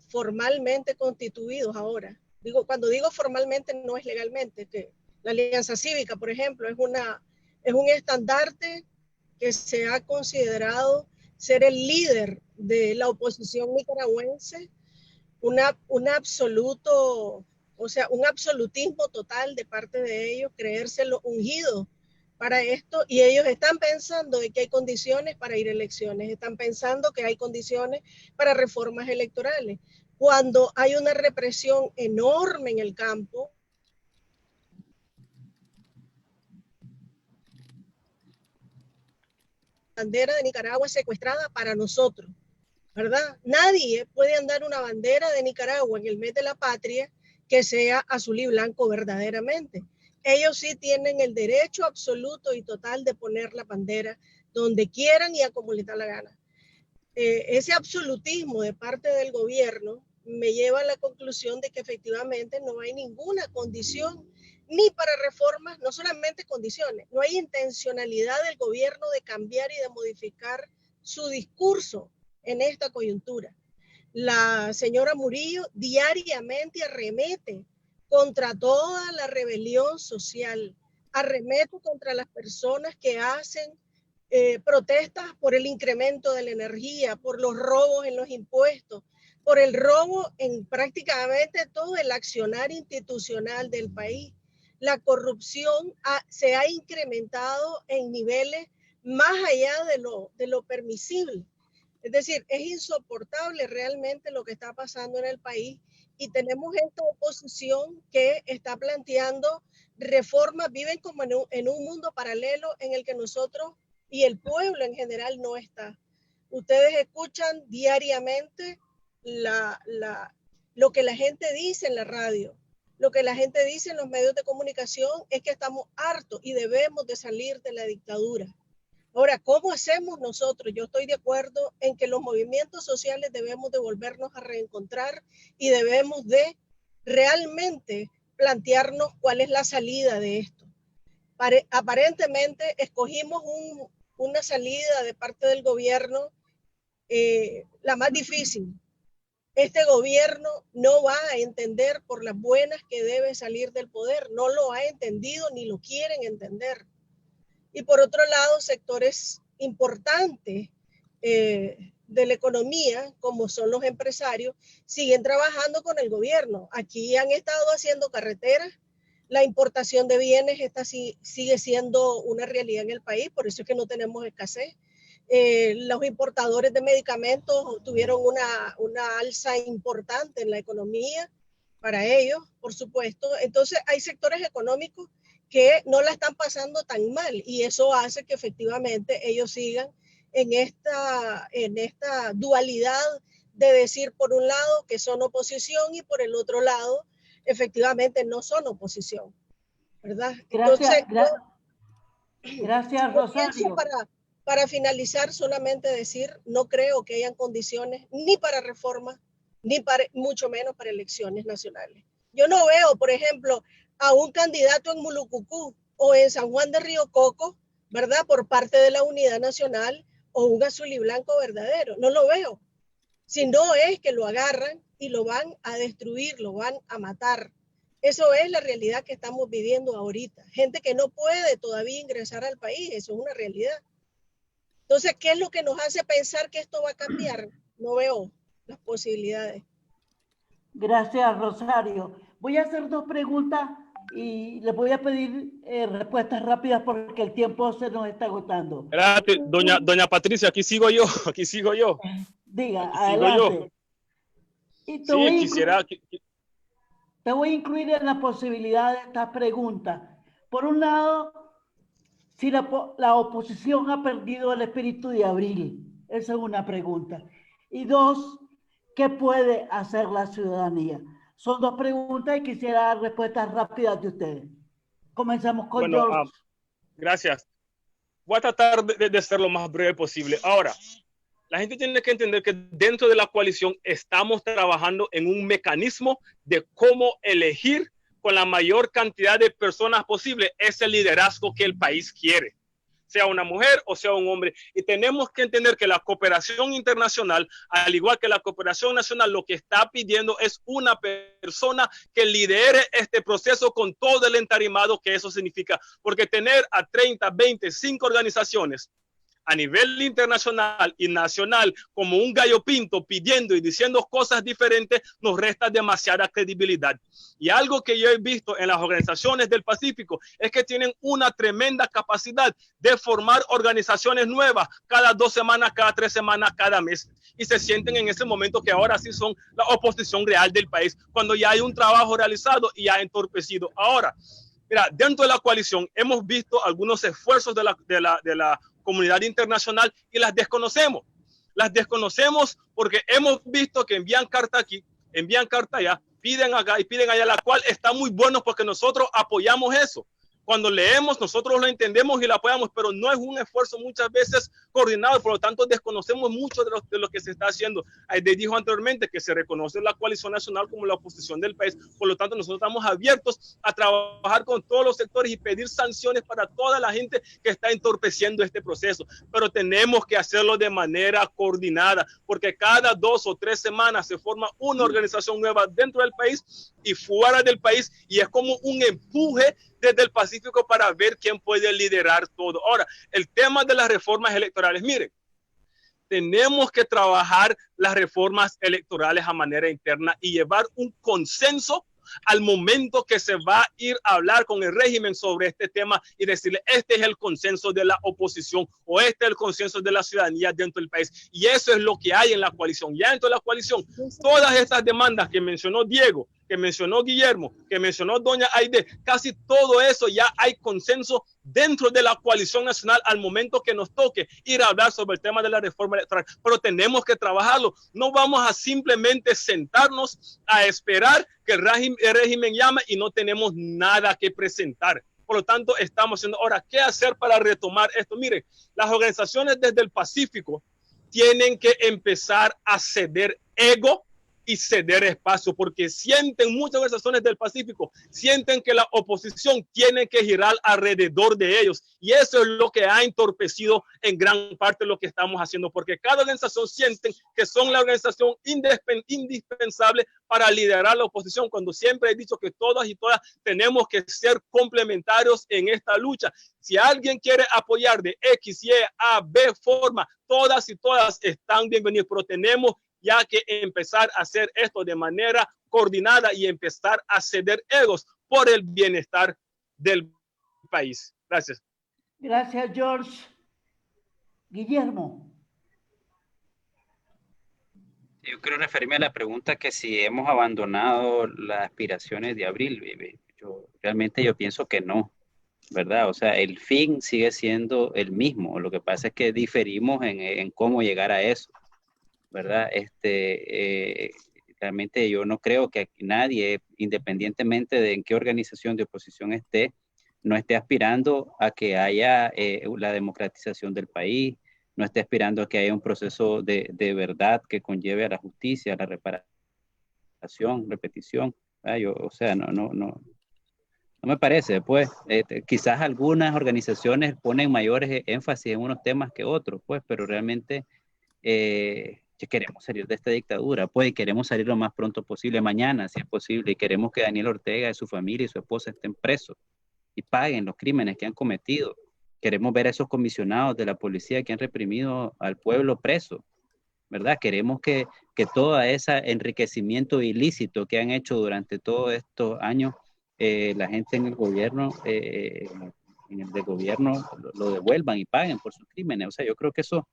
formalmente constituidos ahora, cuando digo formalmente no es legalmente, que la Alianza Cívica, por ejemplo, es un estandarte que se ha considerado ser el líder de la oposición nicaragüense, un absolutismo total de parte de ellos, creérselo ungido para esto, y ellos están pensando de que hay condiciones para ir a elecciones, están pensando que hay condiciones para reformas electorales, cuando hay una represión enorme en el campo. bandera de Nicaragua secuestrada para nosotros, ¿verdad? Nadie puede andar una bandera de Nicaragua en el mes de la patria que sea azul y blanco verdaderamente. Ellos sí tienen el derecho absoluto y total de poner la bandera donde quieran y a como les da la gana. Ese absolutismo de parte del gobierno me lleva a la conclusión de que efectivamente no hay ninguna condición ni para reformas, no solamente condiciones, no hay intencionalidad del gobierno de cambiar y de modificar su discurso en esta coyuntura. La señora Murillo diariamente arremete contra toda la rebelión social, arremete contra las personas que hacen protestas por el incremento de la energía, por los robos en los impuestos, por el robo en prácticamente todo el accionar institucional del país. La corrupción se ha incrementado en niveles más allá de lo permisible. Es decir, es insoportable realmente lo que está pasando en el país y tenemos esta oposición que está planteando reformas, viven como en un mundo paralelo en el que nosotros y el pueblo en general no está. Ustedes escuchan diariamente lo que la gente dice en la radio, lo que la gente dice en los medios de comunicación es que estamos hartos y debemos de salir de la dictadura. Ahora, ¿cómo hacemos nosotros? Yo estoy de acuerdo en que los movimientos sociales debemos de volvernos a reencontrar y debemos de realmente plantearnos cuál es la salida de esto. Aparentemente escogimos una salida de parte del gobierno, la más difícil. Este gobierno no va a entender por las buenas que debe salir del poder, no lo ha entendido ni lo quieren entender. Y por otro lado, sectores importantes de la economía, como son los empresarios, siguen trabajando con el gobierno. Aquí han estado haciendo carreteras, la importación de bienes sigue siendo una realidad en el país, por eso es que no tenemos escasez. Los importadores de medicamentos tuvieron una alza importante en la economía para ellos, por supuesto. Entonces hay sectores económicos que no la están pasando tan mal y eso hace que efectivamente ellos sigan en esta dualidad de decir por un lado que son oposición y por el otro lado efectivamente no son oposición, ¿verdad? Gracias, entonces, gracias Rosario. Para finalizar, solamente decir, no creo que hayan condiciones ni para reformas, ni mucho menos para elecciones nacionales. Yo no veo, por ejemplo, a un candidato en Mulucucú o en San Juan de Río Coco, ¿verdad? Por parte de la Unidad Nacional o un azul y blanco verdadero. No lo veo. Si no es que lo agarran y lo van a destruir, lo van a matar. Eso es la realidad que estamos viviendo ahorita. Gente que no puede todavía ingresar al país, eso es una realidad. Entonces, ¿qué es lo que nos hace pensar que esto va a cambiar? No veo las posibilidades. Gracias, Rosario. Voy a hacer dos preguntas y les voy a pedir respuestas rápidas porque el tiempo se nos está agotando. Espérate, doña Patricia, aquí sigo yo. Diga, aquí adelante. Y te voy a incluir en la posibilidad de estas preguntas. Por un lado, si la oposición ha perdido el espíritu de abril. Esa es una pregunta. Y dos, ¿qué puede hacer la ciudadanía? Son dos preguntas y quisiera dar respuestas rápidas de ustedes. Comenzamos con George. Gracias. Voy a tratar de ser lo más breve posible. Ahora, la gente tiene que entender que dentro de la coalición estamos trabajando en un mecanismo de cómo elegir con la mayor cantidad de personas posible ese liderazgo que el país quiere, sea una mujer o sea un hombre. Y tenemos que entender que la cooperación internacional, al igual que la cooperación nacional, lo que está pidiendo es una persona que lidere este proceso con todo el entarimado que eso significa. Porque tener a 30, 25 organizaciones a nivel internacional y nacional como un gallo pinto pidiendo y diciendo cosas diferentes nos resta demasiada credibilidad. Y algo que yo he visto en las organizaciones del Pacífico es que tienen una tremenda capacidad de formar organizaciones nuevas cada 2 semanas, cada 3 semanas, cada mes. Y se sienten en ese momento que ahora sí son la oposición real del país, cuando ya hay un trabajo realizado y ya entorpecido. Ahora, mira, dentro de la coalición hemos visto algunos esfuerzos de la comunidad internacional y las desconocemos. Las desconocemos porque hemos visto que envían carta aquí, envían carta allá, piden acá y piden allá, la cual está muy bueno porque nosotros apoyamos eso. Cuando leemos, nosotros lo entendemos y lo apoyamos, pero no es un esfuerzo muchas veces coordinado, por lo tanto desconocemos mucho de lo que se está haciendo. Aide dijo anteriormente que se reconoce la coalición nacional como la oposición del país, por lo tanto nosotros estamos abiertos a trabajar con todos los sectores y pedir sanciones para toda la gente que está entorpeciendo este proceso, pero tenemos que hacerlo de manera coordinada, porque cada 2 o 3 semanas se forma una organización nueva dentro del país y fuera del país, y es como un empuje desde el Pacífico para ver quién puede liderar todo. Ahora, el tema de las reformas electorales, miren, tenemos que trabajar las reformas electorales a manera interna y llevar un consenso al momento que se va a ir a hablar con el régimen sobre este tema y decirle, este es el consenso de la oposición o este es el consenso de la ciudadanía dentro del país. Y eso es lo que hay en la coalición. Ya dentro de la coalición, todas estas demandas que mencionó Diego, que mencionó Guillermo, que mencionó doña Aide, casi todo eso ya hay consenso dentro de la coalición nacional al momento que nos toque ir a hablar sobre el tema de la reforma electoral. Pero tenemos que trabajarlo. No vamos a simplemente sentarnos a esperar que el régimen llame y no tenemos nada que presentar. Por lo tanto, estamos haciendo ahora, ¿qué hacer para retomar esto? Miren, las organizaciones desde el Pacífico tienen que empezar a ceder ego y ceder espacio, porque sienten, muchas organizaciones del Pacífico sienten que la oposición tiene que girar alrededor de ellos, y eso es lo que ha entorpecido en gran parte lo que estamos haciendo, porque cada organización sienten que son la organización indispensable para liderar la oposición, cuando siempre he dicho que todas y todas tenemos que ser complementarios en esta lucha. Si alguien quiere apoyar de X, Y, A, B forma, todas y todas están bienvenidos, pero tenemos ya que empezar a hacer esto de manera coordinada y empezar a ceder egos por el bienestar del país. Gracias. Gracias, George. Guillermo. Yo quiero referirme a la pregunta que si hemos abandonado las aspiraciones de abril. Realmente yo pienso que no, ¿verdad? O sea, el fin sigue siendo el mismo. Lo que pasa es que diferimos en cómo llegar a eso, ¿verdad? Realmente yo no creo que nadie, independientemente de en qué organización de oposición esté, no esté aspirando a que haya la democratización del país, no esté aspirando a que haya un proceso de verdad que conlleve a la justicia, a la reparación, repetición. O sea, no me parece. Pues quizás algunas organizaciones ponen mayores énfasis en unos temas que otros, pues, pero realmente que queremos salir de esta dictadura, pues, y queremos salir lo más pronto posible, mañana, si es posible, y queremos que Daniel Ortega y su familia y su esposa estén presos y paguen los crímenes que han cometido. Queremos ver a esos comisionados de la policía que han reprimido al pueblo preso, ¿verdad? Queremos que todo ese enriquecimiento ilícito que han hecho durante todos estos años, la gente en el gobierno, lo devuelvan y paguen por sus crímenes. O sea, yo creo que eso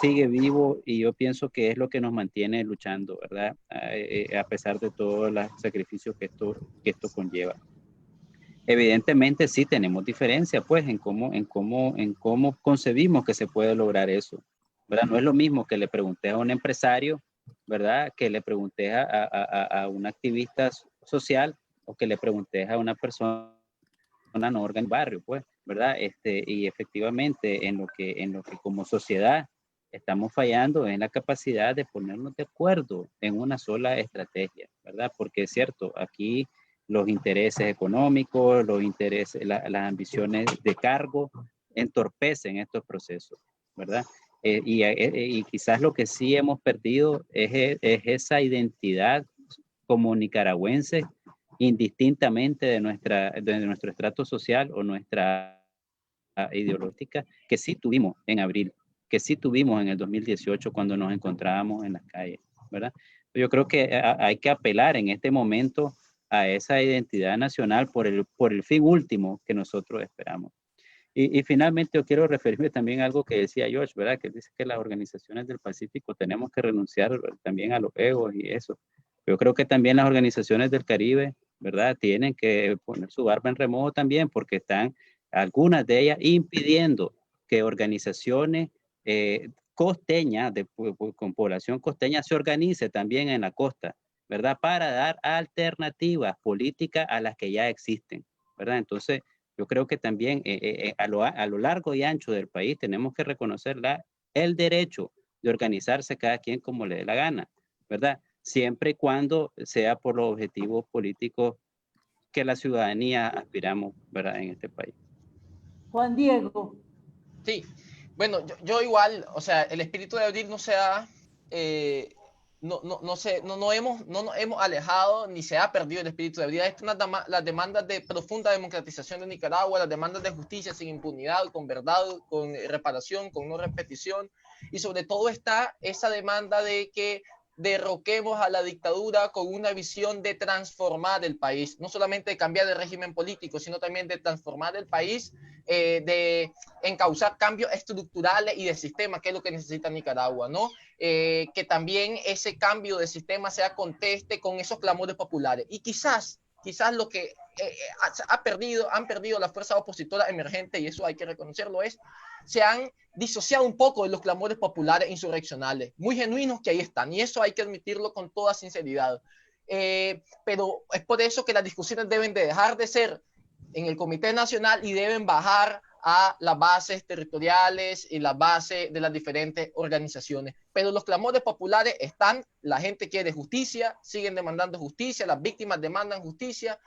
sigue vivo, y yo pienso que es lo que nos mantiene luchando, ¿verdad? A pesar de todos los sacrificios que esto conlleva. Evidentemente sí tenemos diferencia, pues, en cómo concebimos que se puede lograr eso, ¿verdad? No es lo mismo que le preguntes a un empresario, ¿verdad? Que le preguntes a un activista social, o que le preguntes a una persona no orgánica en barrio, pues, ¿verdad? Y efectivamente en lo que como sociedad estamos fallando en la capacidad de ponernos de acuerdo en una sola estrategia, ¿verdad? Porque es cierto, aquí los intereses económicos, las ambiciones de cargo entorpecen estos procesos, ¿verdad? Y quizás lo que sí hemos perdido es esa identidad como nicaragüenses, indistintamente de nuestro estrato social o nuestra ideológica, que sí tuvimos en abril, que sí tuvimos en el 2018 cuando nos encontrábamos en las calles, ¿verdad? Yo creo que hay que apelar en este momento a esa identidad nacional por el fin último que nosotros esperamos. Y finalmente yo quiero referirme también a algo que decía George, ¿verdad? Que dice que las organizaciones del Pacífico tenemos que renunciar también a los egos y eso. Yo creo que también las organizaciones del Caribe, ¿verdad? Tienen que poner su barba en remojo también, porque están algunas de ellas impidiendo que organizaciones costeñas, con población costeña, se organice también en la costa, ¿verdad? Para dar alternativas políticas a las que ya existen, ¿verdad? Entonces, yo creo que también a lo largo y ancho del país tenemos que reconocer el derecho de organizarse cada quien como le dé la gana, ¿verdad? Siempre y cuando sea por los objetivos políticos que la ciudadanía aspiramos, ¿verdad? En este país. Juan Diego. Sí, bueno, yo igual, o sea, el espíritu de abril no se ha, no nos hemos alejado ni se ha perdido el espíritu de abril. Estas son las demandas de profunda democratización de Nicaragua, las demandas de justicia sin impunidad, con verdad, con reparación, con no repetición, y sobre todo está esa demanda de que derroquemos a la dictadura con una visión de transformar el país, no solamente de cambiar de régimen político, sino también de transformar el país, de encauzar cambios estructurales y de sistema, que es lo que necesita Nicaragua, ¿no? Que también ese cambio de sistema sea conteste con esos clamores populares. Y quizás lo que han perdido las fuerzas opositoras emergentes, y eso hay que reconocerlo, se han disociado un poco de los clamores populares insurreccionales, muy genuinos que ahí están, y eso hay que admitirlo con toda sinceridad. Pero es por eso que las discusiones deben de dejar de ser en el Comité Nacional y deben bajar a las bases territoriales y las bases de las diferentes organizaciones. Pero los clamores populares están, la gente quiere justicia, siguen demandando justicia, las víctimas demandan justicia,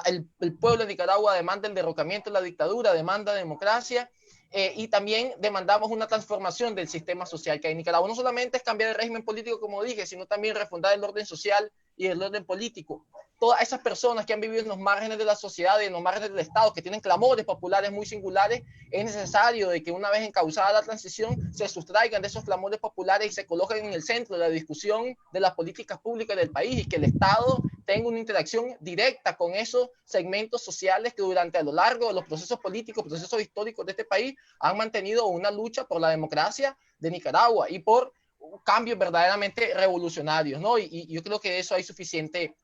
el pueblo de Nicaragua demanda el derrocamiento de la dictadura, demanda democracia, y también demandamos una transformación del sistema social que hay en Nicaragua. No solamente es cambiar el régimen político, como dije, sino también refundar el orden social y el orden político. Todas esas personas que han vivido en los márgenes de la sociedad y en los márgenes del Estado, que tienen clamores populares muy singulares, es necesario de que una vez encauzada la transición se sustraigan de esos clamores populares y se coloquen en el centro de la discusión de las políticas públicas del país, y que el Estado tenga una interacción directa con esos segmentos sociales que durante a lo largo de los procesos políticos, procesos históricos de este país, han mantenido una lucha por la democracia de Nicaragua y por cambios verdaderamente revolucionarios, ¿no? Y yo creo que de eso hay suficiente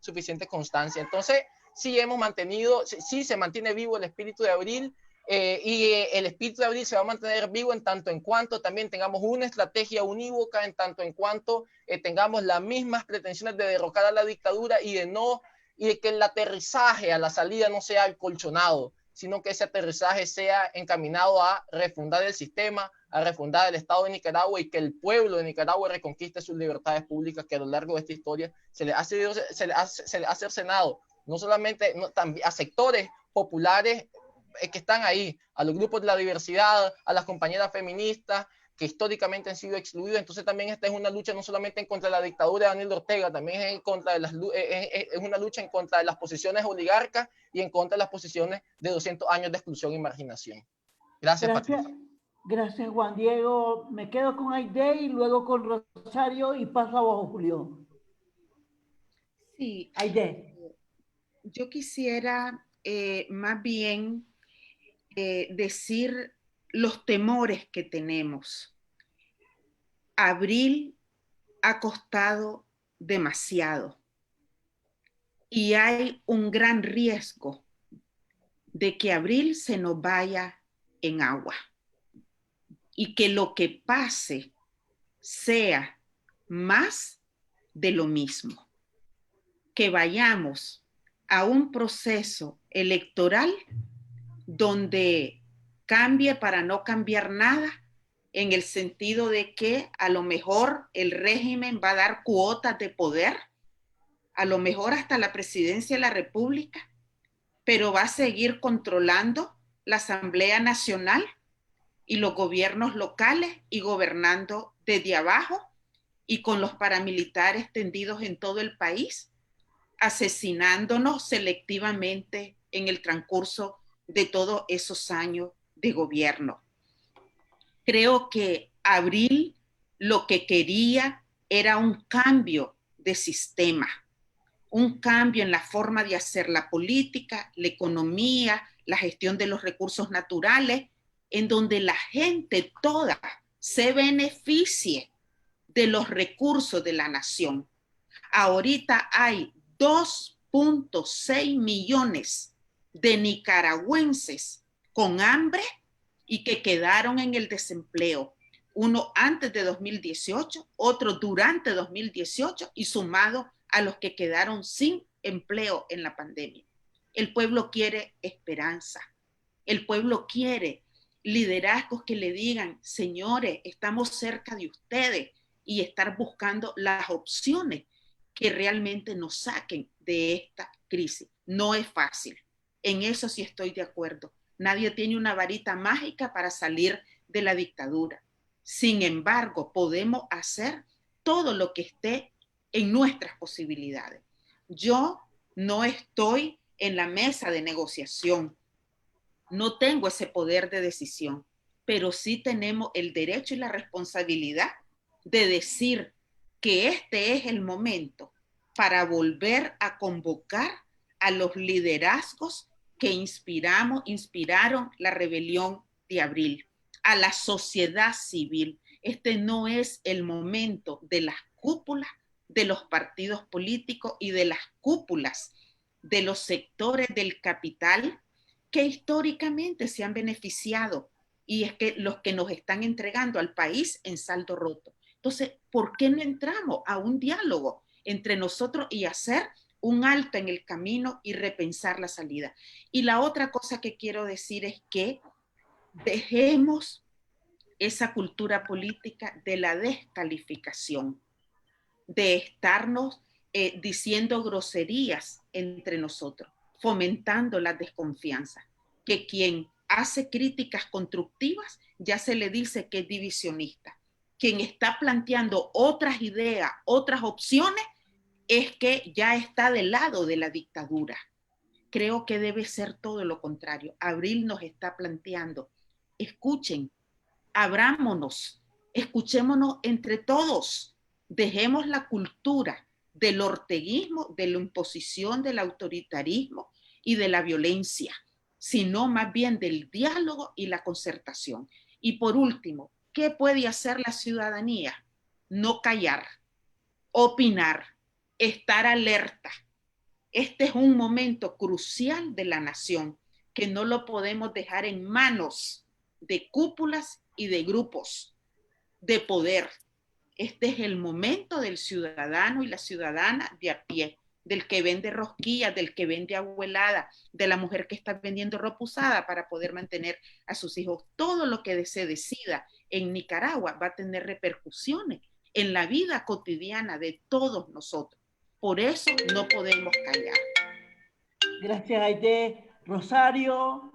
constancia. Entonces, sí hemos mantenido, sí se mantiene vivo el espíritu de abril, y el espíritu de abril se va a mantener vivo en tanto en cuanto también tengamos una estrategia unívoca, en tanto en cuanto tengamos las mismas pretensiones de derrocar a la dictadura y de que el aterrizaje a la salida no sea acolchonado, sino que ese aterrizaje sea encaminado a refundar el sistema, a refundar el Estado de Nicaragua, y que el pueblo de Nicaragua reconquiste sus libertades públicas que a lo largo de esta historia se le ha cercenado, no solamente también a sectores populares que están ahí, a los grupos de la diversidad, a las compañeras feministas que históricamente han sido excluidos. Entonces también esta es una lucha no solamente en contra de la dictadura de Daniel Ortega, también es una lucha en contra de las posiciones oligarcas y en contra de las posiciones de 200 años de exclusión y marginación. Gracias, Patricia. Gracias, Juan Diego. Me quedo con Aide y luego con Rosario y paso a vos, Julio. Sí. Aide. Yo quisiera más bien decir los temores que tenemos. Abril ha costado demasiado y hay un gran riesgo de que abril se nos vaya en agua y que lo que pase sea más de lo mismo, que vayamos a un proceso electoral donde cambie para no cambiar nada, en el sentido de que a lo mejor el régimen va a dar cuotas de poder, a lo mejor hasta la presidencia de la República, pero va a seguir controlando la Asamblea Nacional y los gobiernos locales y gobernando desde abajo y con los paramilitares tendidos en todo el país, asesinándonos selectivamente en el transcurso de todos esos años de gobierno. Creo que Abril lo que quería era un cambio de sistema, un cambio en la forma de hacer la política, la economía, la gestión de los recursos naturales, en donde la gente toda se beneficie de los recursos de la nación. Ahorita hay 2.6 millones de nicaragüenses con hambre y que quedaron en el desempleo. Uno antes de 2018, otro durante 2018 y sumado a los que quedaron sin empleo en la pandemia. El pueblo quiere esperanza. El pueblo quiere liderazgos que le digan, señores, estamos cerca de ustedes, y estar buscando las opciones que realmente nos saquen de esta crisis. No es fácil. En eso sí estoy de acuerdo. Nadie tiene una varita mágica para salir de la dictadura. Sin embargo, podemos hacer todo lo que esté en nuestras posibilidades. Yo no estoy en la mesa de negociación. No tengo ese poder de decisión, pero sí tenemos el derecho y la responsabilidad de decir que este es el momento para volver a convocar a los liderazgos que inspiraron la rebelión de abril, a la sociedad civil. Este no es el momento de las cúpulas de los partidos políticos y de las cúpulas de los sectores del capital que históricamente se han beneficiado, y es que los que nos están entregando al país en saldo roto. Entonces, ¿por qué no entramos a un diálogo entre nosotros y hacer un alto en el camino y repensar la salida? Y la otra cosa que quiero decir es que dejemos esa cultura política de la descalificación, de estarnos diciendo groserías entre nosotros, fomentando la desconfianza, que quien hace críticas constructivas ya se le dice que es divisionista. Quien está planteando otras ideas, otras opciones, es que ya está del lado de la dictadura. Creo que debe ser todo lo contrario. Abril nos está planteando, escuchen, abrámonos, escuchémonos entre todos, dejemos la cultura del orteguismo, de la imposición, del autoritarismo y de la violencia, sino más bien del diálogo y la concertación. Y por último, ¿qué puede hacer la ciudadanía? No callar, opinar, estar alerta. Este es un momento crucial de la nación que no lo podemos dejar en manos de cúpulas y de grupos de poder. Este es el momento del ciudadano y la ciudadana de a pie, del que vende rosquillas, del que vende abuelada, de la mujer que está vendiendo ropa usada para poder mantener a sus hijos. Todo lo que se decida en Nicaragua va a tener repercusiones en la vida cotidiana de todos nosotros. Por eso no podemos callar. Gracias, Aide. Rosario,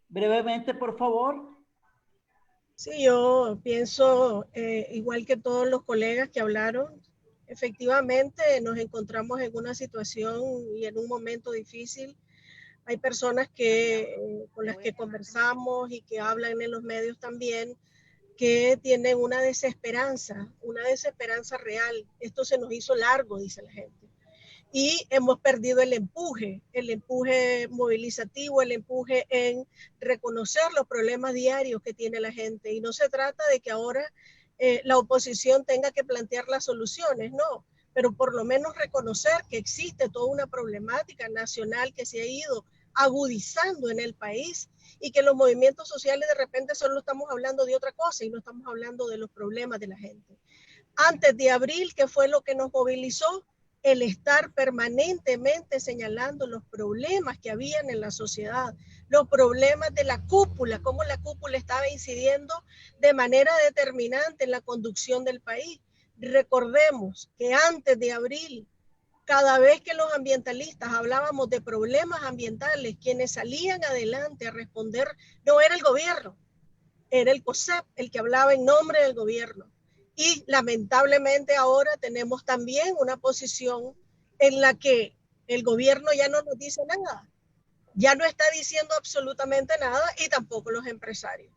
brevemente, por favor. Sí, yo pienso igual que todos los colegas que hablaron. Efectivamente, nos encontramos en una situación y en un momento difícil. Hay personas con las que conversamos y que hablan en los medios también, que tienen una desesperanza real. Esto se nos hizo largo, dice la gente. Y hemos perdido el empuje movilizativo, el empuje en reconocer los problemas diarios que tiene la gente. Y no se trata de que ahora la oposición tenga que plantear las soluciones, no, pero por lo menos reconocer que existe toda una problemática nacional que se ha ido agudizando en el país y que los movimientos sociales de repente solo estamos hablando de otra cosa y no estamos hablando de los problemas de la gente. Antes de abril, ¿qué fue lo que nos movilizó? El estar permanentemente señalando los problemas que habían en la sociedad, los problemas de la cúpula, cómo la cúpula estaba incidiendo de manera determinante en la conducción del país. Recordemos que antes de abril, cada vez que los ambientalistas hablábamos de problemas ambientales, quienes salían adelante a responder no era el gobierno, era el COSEP el que hablaba en nombre del gobierno. Y lamentablemente ahora tenemos también una posición en la que el gobierno ya no nos dice nada, ya no está diciendo absolutamente nada y tampoco los empresarios.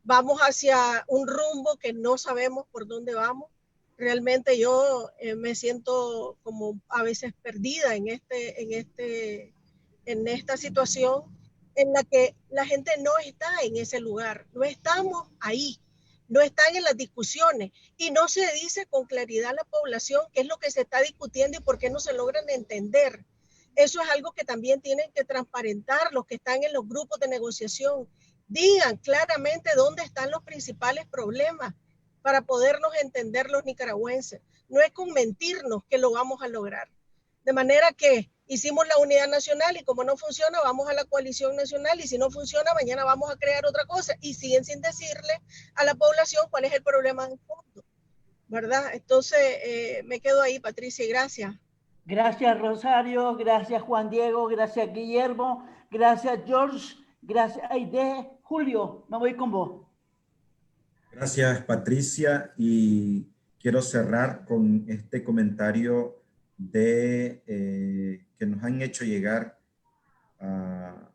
Vamos hacia un rumbo que no sabemos por dónde vamos. Realmente yo me siento como a veces perdida en esta situación en la que la gente no está en ese lugar, no estamos ahí. No están en las discusiones y no se dice con claridad a la población qué es lo que se está discutiendo y por qué no se logran entender. Eso es algo que también tienen que transparentar los que están en los grupos de negociación. Digan claramente dónde están los principales problemas para podernos entender los nicaragüenses. No es con mentirnos que lo vamos a lograr. De manera que hicimos la unidad nacional y como no funciona, vamos a la coalición nacional y si no funciona, mañana vamos a crear otra cosa y siguen sin decirle a la población cuál es el problema de fondo, ¿verdad? Entonces, me quedo ahí, Patricia, y gracias. Gracias, Rosario. Gracias, Juan Diego. Gracias, Guillermo. Gracias, George. Gracias, Aide. Julio, me voy con vos. Gracias, Patricia. Y quiero cerrar con este comentario que nos han hecho llegar a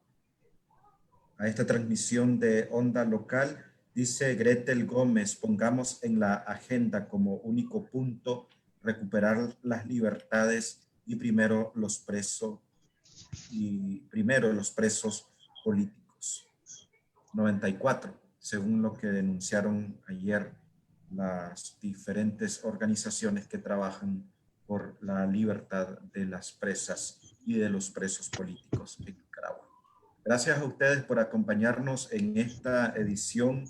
esta transmisión de Onda Local. Dice Gretel Gómez, pongamos en la agenda como único punto recuperar las libertades y primero los presos políticos. 94, según lo que denunciaron ayer las diferentes organizaciones que trabajan por la libertad de las presas y de los presos políticos en Nicaragua. Gracias a ustedes por acompañarnos en esta edición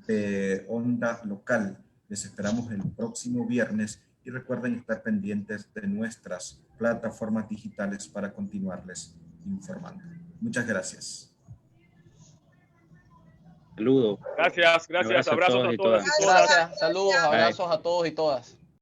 de Onda Local. Les esperamos el próximo viernes y recuerden estar pendientes de nuestras plataformas digitales para continuarles informando. Muchas gracias. Saludos. Gracias, abrazos a todos y todas. Gracias, saludos, abrazos a todos y todas.